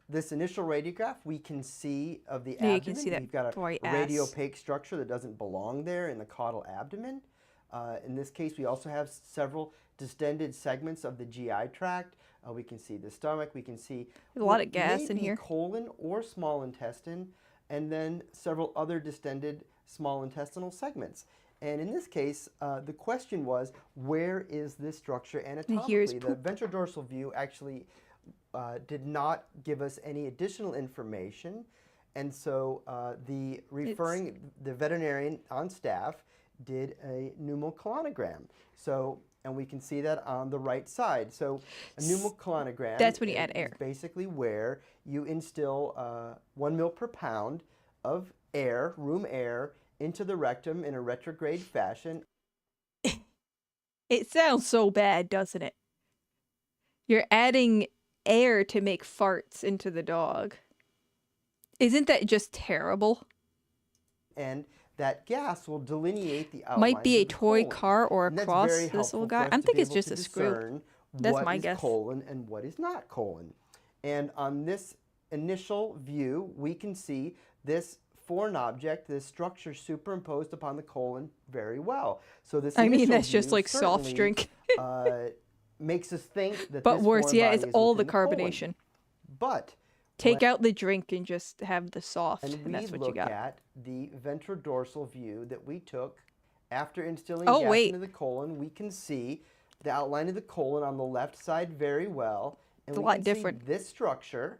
This initial radiograph, we can see of the abdomen. You can see that we've got a bright radiopaque structure that doesn't belong there in the caudal abdomen. In this case, we also have several distended segments of the GI tract. We can see the stomach. We can see a lot of gas in here. Colon or small intestine, and then several other distended small intestinal segments. And in this case, the question was, where is this structure anatomically? The ventrodorsal view actually did not give us any additional information, and so the veterinarian on staff did a pneumocolonogram. So, and we can see that on the right side. So a pneumocolonogram, that's when you add air. Is basically where you instill 1 ml per pound of air, room air, into the rectum in a retrograde fashion. It sounds so bad, doesn't it? You're adding air to make farts into the dog. Isn't that just terrible? And that gas will delineate the outlines. Might be a toy colon. car or a cross, this little guy. I'm thinking it's just a screw. That's my guess. What is colon and what is not colon. And on this initial view, we can see this foreign object, this structure superimposed upon the colon very well. So this that's just like soft drink. Makes us think that but this worse, yeah, it's all the carbonation. But take out the drink and just have the soft, and that's what you got. And we look at the ventrodorsal view that we took after instilling gas into the colon. We can see the outline of the colon on the left side very well. And it's a lot different. This structure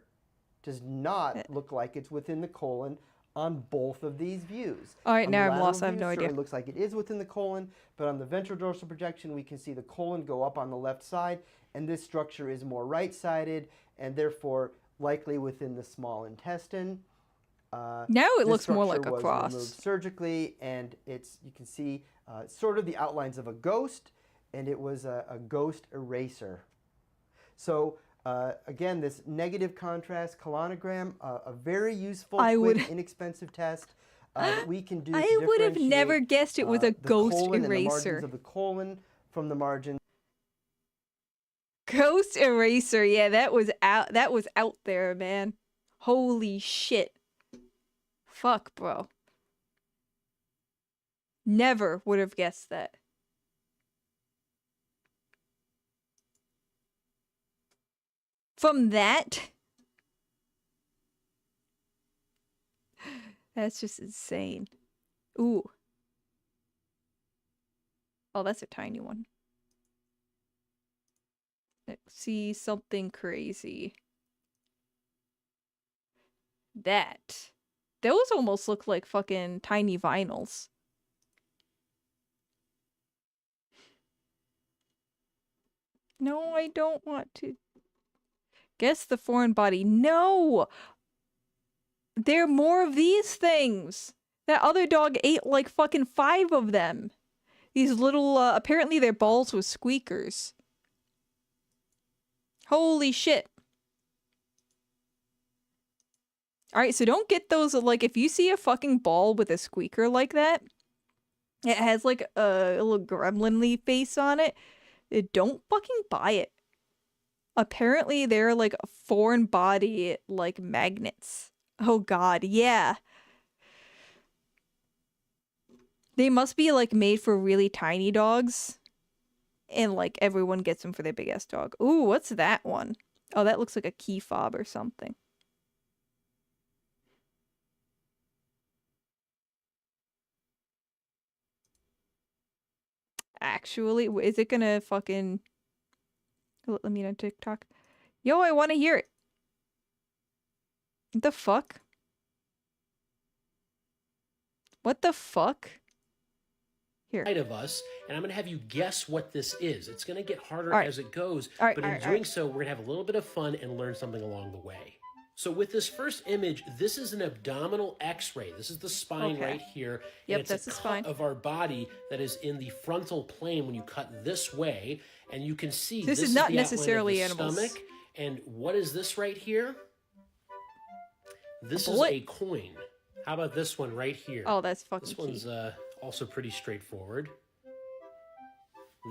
does not look like it's within the colon on both of these views. All right, now I'm lost. I have no idea. It looks like it is within the colon, but on the ventrodorsal projection, we can see the colon go up on the left side, and this structure is more right-sided, and therefore likely within the small intestine. Now it looks more like a cross. Removed surgically, and you can see sort of the outlines of a ghost, and it was a ghost eraser. So again, this negative contrast colonogram, a very useful, quick, inexpensive test that we can do. I would have never guessed it was a ghost eraser. And the margins of the colon from the margin. Ghost eraser, yeah, that was out. That was out there, man. Holy shit. Fuck, bro. Never would have guessed that. From that? That's just insane. Ooh. Oh, that's a tiny one. Let's see something crazy. Those almost look like fucking tiny vinyls. No, I don't want to. Guess the foreign body. No! There are more of these things! That other dog ate like fucking 5 of them. These little, apparently their balls were squeakers. Holy shit. Alright, so don't get those, like, if you see a fucking ball with a squeaker like that, it has like a little gremlin-y face on it, don't fucking buy it. Apparently they're like a foreign body, like magnets. Oh god, yeah. They must be like made for really tiny dogs. And like everyone gets them for their big ass dog. Ooh, what's that one? Oh, that looks like a key fob or something. Actually, is it gonna fucking... Let me know TikTok. Yo, I want to hear it. What the fuck? What the fuck? Here. Of us, and I'm going to have you guess what this is. It's going to get harder as it goes, but in doing so, we're going to have a little bit of fun and learn something along the way. So with this first image, this is an abdominal x-ray. This is the spine right here. Yep, and it's that's a the spine of our body that is in the frontal plane when you cut this way, and you can see this is not the necessarily outline of the animals. stomach. And what is this right here? This is a coin. How about this one right here? Oh, that's fucking This one's also pretty straightforward.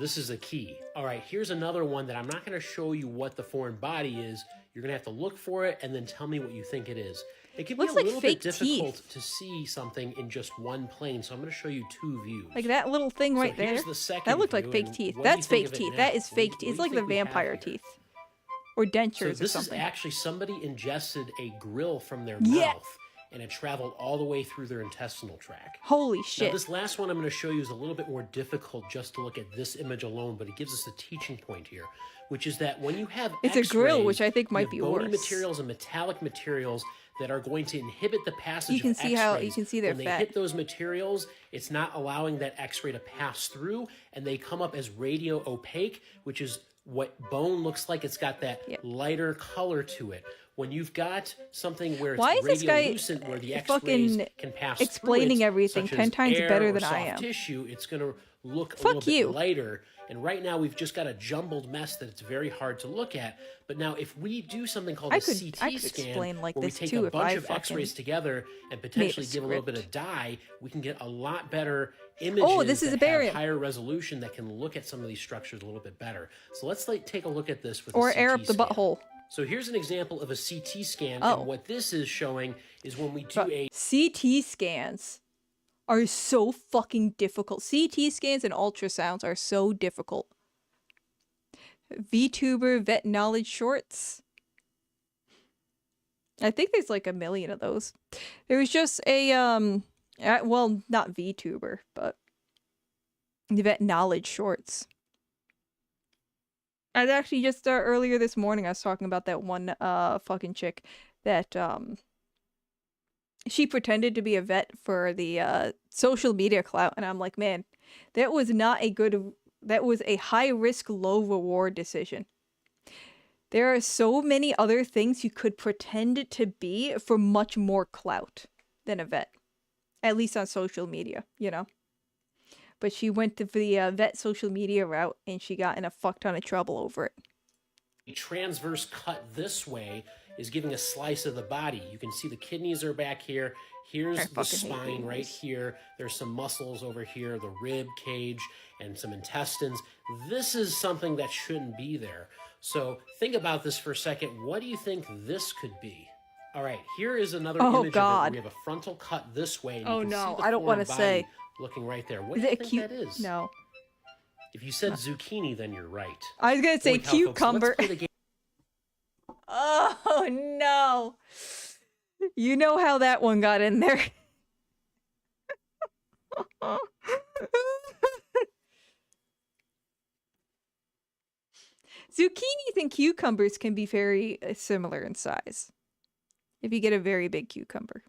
This is a key. All right, here's another one that I'm not going to show you what the foreign body is. You're going to have to look for it and then tell me what you think it is. It can Looks be a like little fake bit difficult teeth. to see something in just one plane, so I'm going to show you two views. Like that little thing right there. That looked like fake teeth. That's fake teeth. That is fake teeth. It's like the vampire teeth. Or dentures or something. So this is actually somebody ingested a grill from their mouth, and it traveled all the way through their intestinal tract. Holy shit. Now, this last one I'm going to show you is a little bit more difficult just to look at this image alone, but it gives us a teaching point here, which is that when you have it's a grill, which I think might be bony worse. materials and metallic materials that are going to inhibit the passage of X-rays. You can see their when fat. they hit those materials, it's not allowing that X-ray to pass through, and they come up as radio opaque, which is what bone looks like. It's got that lighter color to it. When you've got something where it's radiolucent, where the X-rays can pass explaining through it, everything such 10 as times air better or than I soft am. tissue, it's going to look a little bit lighter. And right now we've just got a jumbled mess that it's very hard to look at. But now if we do something called a CT scan, like where we this take too a if bunch I of X-rays together and potentially give a little bit script. of dye, we can get a lot better images this is that a barium. have higher resolution that can look at some of these structures a little bit better. So let's take a look at this with or a CT air up the scan. butthole. So here's an example of a CT scan, and what this is showing is when we do a CT scans are so fucking difficult. CT scans and ultrasounds are so difficult. VTuber Vet Knowledge Shorts. I think there's like 1 million of those. There was just a well, not VTuber, but Vet Knowledge Shorts. I actually just earlier this morning I was talking about that one fucking chick that she pretended to be a vet for the social media clout, and I'm like, man, that was not a good, that was a high risk, low reward decision. There are so many other things you could pretend to be for much more clout than a vet, at least on social media, you know. But she went to the vet social media route, and she got in a fuck ton of trouble over it. A transverse cut this way is giving a slice of the body. You can see the kidneys are back here. Here's the spine right here. There's some muscles over here, the rib cage, and some intestines. This is something that shouldn't be there. So think about this for a second. What do you think this could be? All right, here is another image of it. We have a frontal cut this way. And you can see the I don't want to say. Looking right there. What do you think that is? No. If you said zucchini, then you're right. I was going to say cucumber. Folks, oh, no. You know how that one got in there. Zucchinis and cucumbers can be very similar in size if you get a very big cucumber.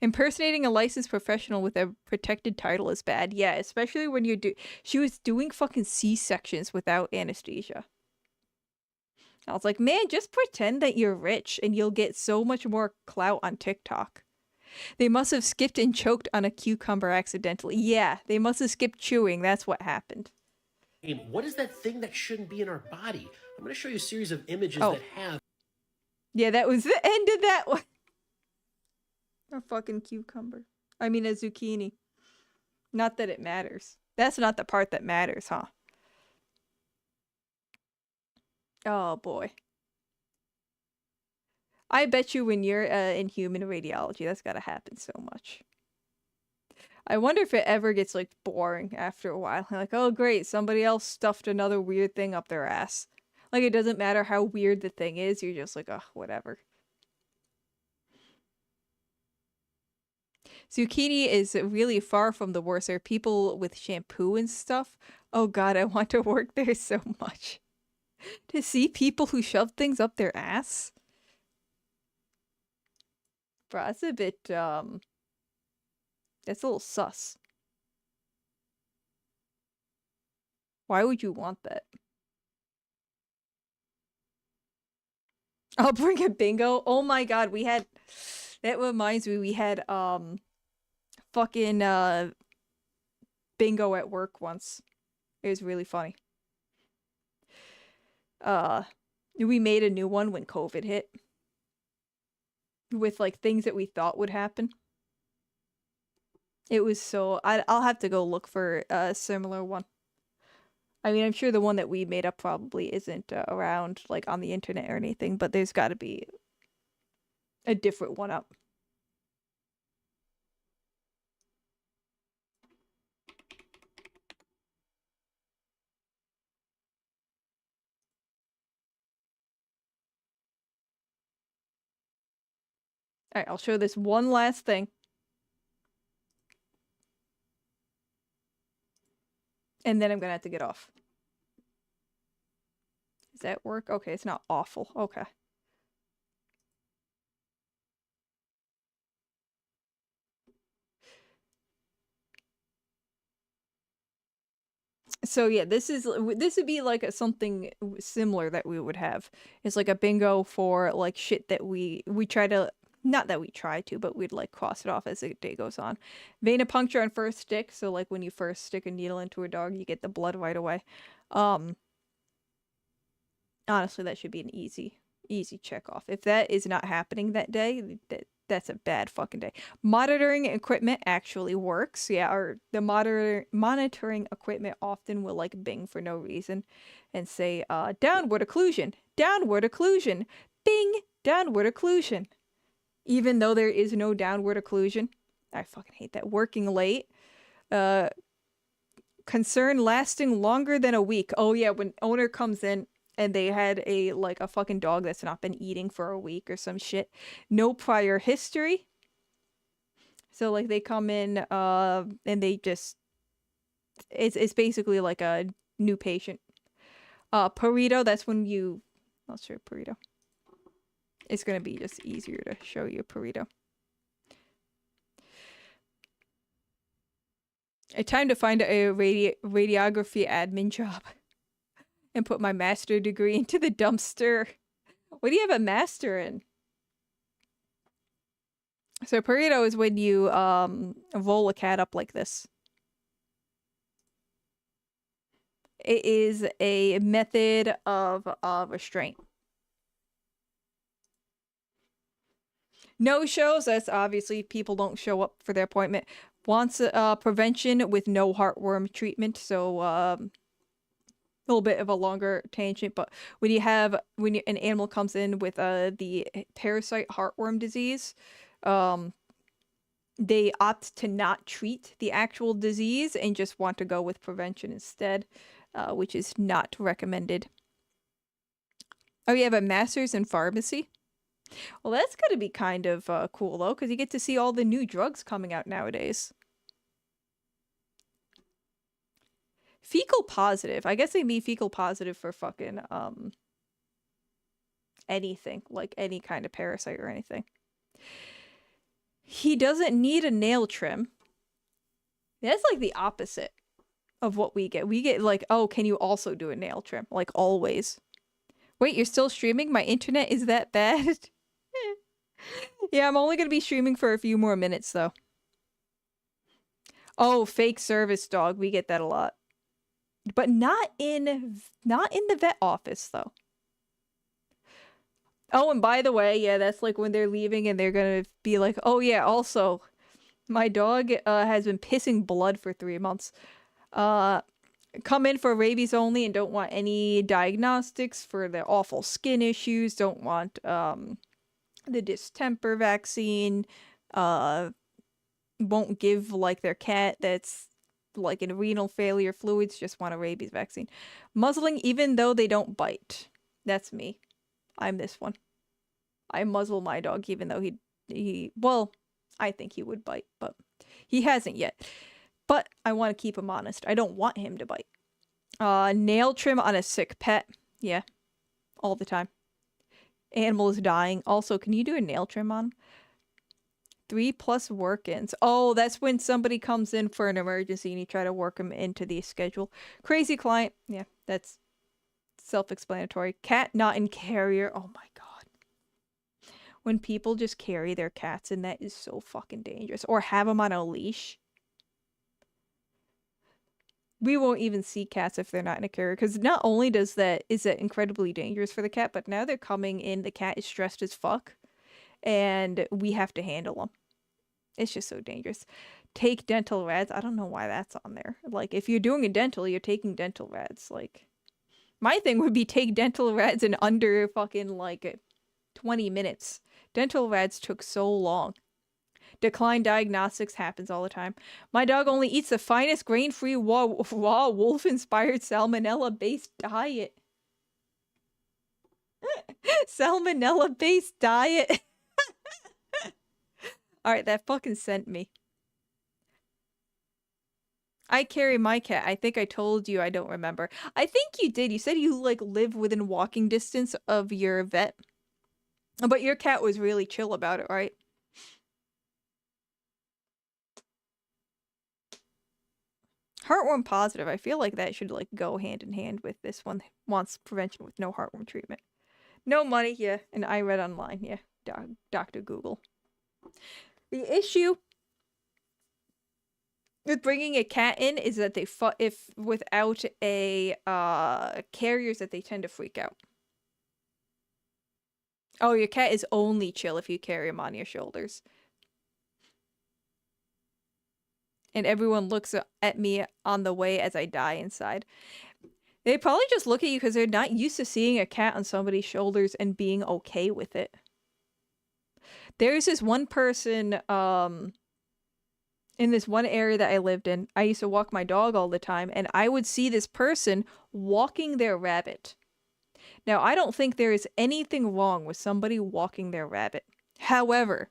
Impersonating a licensed professional with a protected title is bad. Yeah, especially when she was doing fucking C-sections without anesthesia. I was like, man, just pretend that you're rich and you'll get so much more clout on TikTok. They must have skipped and choked on a cucumber accidentally. Yeah, they must have skipped chewing. That's what happened. What is that thing that shouldn't be in our body? I'm going to show you a series of images that have. Yeah, that was the end of that one. A fucking cucumber. I mean, a zucchini. Not that it matters. That's not the part that matters, huh? Oh, boy. I bet you when you're in human radiology, that's gotta happen so much. I wonder if it ever gets, like, boring after a while. Like, oh, great, somebody else stuffed another weird thing up their ass. Like, it doesn't matter how weird the thing is, you're just like, oh, whatever. Zucchini is really far from the worst. There are people with shampoo and stuff. Oh god, I want to work there so much. To see people who shove things up their ass? Bro, that's a bit, that's a little sus. Why would you want that? I'll bring a bingo. Oh my god, we had... That reminds me, we had, fucking, bingo at work once. It was really funny. We made a new one when COVID hit. With, like, things that we thought would happen. It was so... I'll have to go look for a similar one. I mean, I'm sure the one that we made up probably isn't around, like, on the internet or anything, but there's got to be a different one up. All right, I'll show this one last thing. And then I'm gonna have to get off. Does that work? Okay, it's not awful. Okay. So yeah, this would be like something similar that we would have. It's like a bingo for like shit that we try to, not that we try to, but we'd like cross it off as the day goes on. Venipuncture on first stick, so like when you first stick a needle into a dog, you get the blood right away. Honestly, that should be an easy check off. If that is not happening that day, that's a bad fucking day. Monitoring equipment actually works. Yeah, or the monitoring equipment often will like bing for no reason and say, downward occlusion, bing, downward occlusion. Even though there is no downward occlusion. I fucking hate that. Working late. Concern lasting longer than a week. Oh yeah, when owner comes in and they had a fucking dog that's not been eating for a week or some shit. No prior history. So like they come in and they just it's basically like a new patient. Purito, that's when you not sure Purito. It's gonna be just easier to show you Purito. Time to find a radiography admin job. And put my master degree into the dumpster. What do you have a master in? So Purito is when you roll a cat up like this. It is a method of restraint. No shows, that's obviously people don't show up for their appointment. Wants prevention with no heartworm treatment, so little bit of a longer tangent, but when an animal comes in with the parasite heartworm disease, they opt to not treat the actual disease and just want to go with prevention instead, which is not recommended. Oh, you have a master's in pharmacy? Well, that's going to be kind of cool, though, because you get to see all the new drugs coming out nowadays. Fecal positive. I guess they need fecal positive for fucking, anything. Like any kind of parasite or anything. He doesn't need a nail trim. That's like the opposite of what we get. We get like, oh, can you also do a nail trim? Like always. Wait, you're still streaming? My internet is that bad? Yeah, I'm only going to be streaming for a few more minutes, though. Oh, fake service dog. We get that a lot. But not in the vet office, though. Oh, and by the way, yeah, that's like when they're leaving and they're gonna be like, oh yeah, also, my dog has been pissing blood for 3 months. Come in for rabies only and don't want any diagnostics for the awful skin issues, don't want the distemper vaccine, won't give like their cat that's like in renal failure fluids, just want a rabies vaccine. Muzzling even though they don't bite. That's me. I'm this one. I muzzle my dog even though he well, I think he would bite, but he hasn't yet. But I want to keep him honest. I don't want him to bite. Nail trim on a sick pet. Yeah. All the time. Animal is dying. Also, can you do a nail trim on him? 3+ work-ins. Oh, that's when somebody comes in for an emergency and you try to work them into the schedule. Crazy client. Yeah, that's self-explanatory. Cat not in carrier. Oh my god. When people just carry their cats, and that is so fucking dangerous. Or have them on a leash. We won't even see cats if they're not in a carrier. Because not only is that incredibly dangerous for the cat, but now they're coming in, the cat is stressed as fuck. And we have to handle them. It's just so dangerous. take dental rads. I don't know why that's on there. Like, if you're doing a dental, you're taking dental rads. Like, my thing would be take dental rads in under fucking, like, 20 minutes. Dental rads took so long. Decline diagnostics happens all the time. My dog only eats the finest grain-free raw wolf-inspired salmonella-based diet. Salmonella-based diet. Alright, that fucking sent me. I carry my cat. I think I told you. I don't remember. I think you did. You said you, like, live within walking distance of your vet. But your cat was really chill about it, right? Heartworm positive. I feel like that should, like, go hand in hand with this one. Wants prevention with no heartworm treatment. No money, yeah. And I read online, yeah. Dr. Google. The issue with bringing a cat in is that they if without a carriers that they tend to freak out. Oh, your cat is only chill if you carry him on your shoulders. And everyone looks at me on the way as I die inside. They probably just look at you because they're not used to seeing a cat on somebody's shoulders and being okay with it. There's this one person, in this one area that I lived in. I used to walk my dog all the time, and I would see this person walking their rabbit. Now, I don't think there is anything wrong with somebody walking their rabbit. However,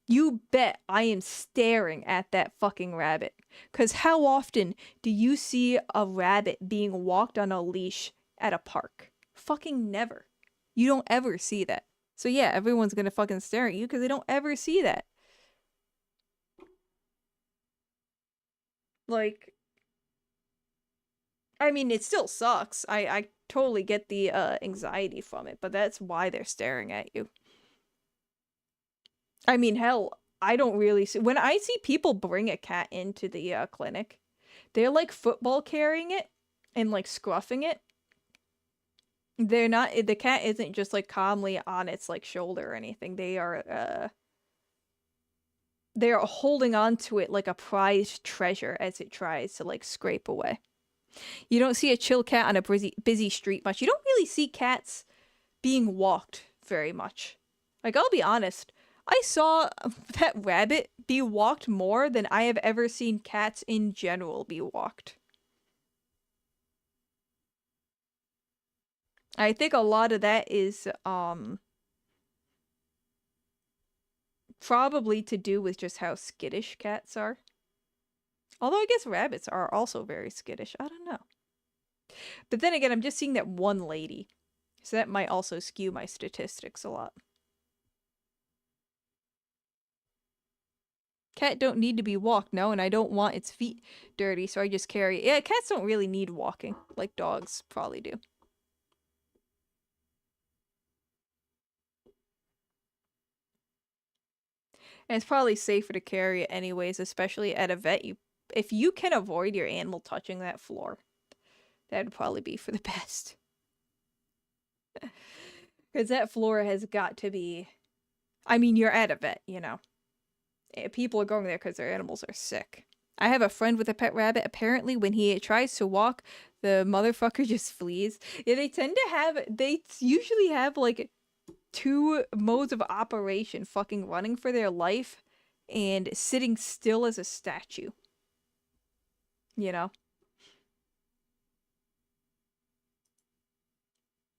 you bet I am staring at that fucking rabbit. Because how often do you see a rabbit being walked on a leash at a park? Fucking never. You don't ever see that. So yeah, everyone's gonna fucking stare at you because they don't ever see that. Like, I mean, it still sucks. I totally get the anxiety from it, but that's why they're staring at you. I mean, hell, I don't really see... When I see people bring a cat into the clinic, they're like football carrying it and like scruffing it. They're not... The cat isn't just like calmly on its like shoulder or anything. They are holding on to it like a prized treasure as it tries to like scrape away. You don't see a chill cat on a busy street much. You don't really see cats being walked very much. Like, I'll be honest, I saw that rabbit be walked more than I have ever seen cats in general be walked. I think a lot of that is probably to do with just how skittish cats are. Although I guess rabbits are also very skittish. I don't know. But then again, I'm just seeing that one lady. So that might also skew my statistics a lot. Cat don't need to be walked, no, and I don't want its feet dirty, so I just carry... Yeah, cats don't really need walking, like dogs probably do. And it's probably safer to carry it anyways, especially at a vet. If you can avoid your animal touching that floor, that'd probably be for the best. Because that floor has got to be... I mean, you're at a vet, you know. People are going there because their animals are sick. I have a friend with a pet rabbit. Apparently, when he tries to walk, the motherfucker just flees. Yeah, they tend to have... They usually have, like, 2 modes of operation. Fucking running for their life and sitting still as a statue. You know?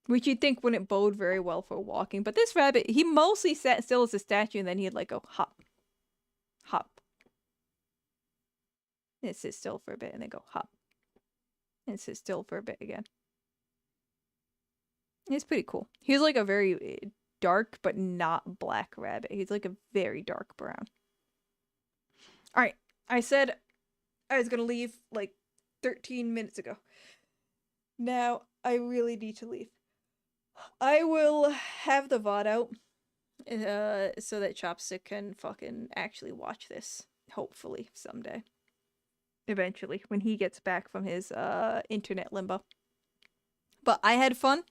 Which you'd think wouldn't bode very well for walking. But this rabbit, he mostly sat still as a statue and then he'd, like, go hop. Hop. And sit still for a bit and then go hop. And sit still for a bit again. It's pretty cool. He's like a very dark but not black rabbit. He's like a very dark brown. Alright. I said I was gonna leave like 13 minutes ago. Now I really need to leave. I will have the VOD out. So that Chopstick can fucking actually watch this. Hopefully, someday. Eventually, when he gets back from his internet limbo. But I had fun.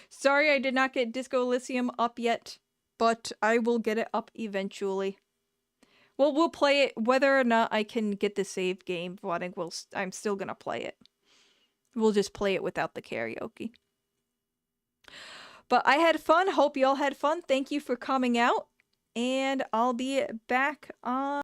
Sorry I did not get Disco Elysium up yet, but I will get it up eventually. Well, we'll play it whether or not I can get the saved game. Well, I think I'm still gonna play it. We'll just play it without the karaoke. But I had fun. Hope y'all had fun. Thank you for coming out. And I'll be back on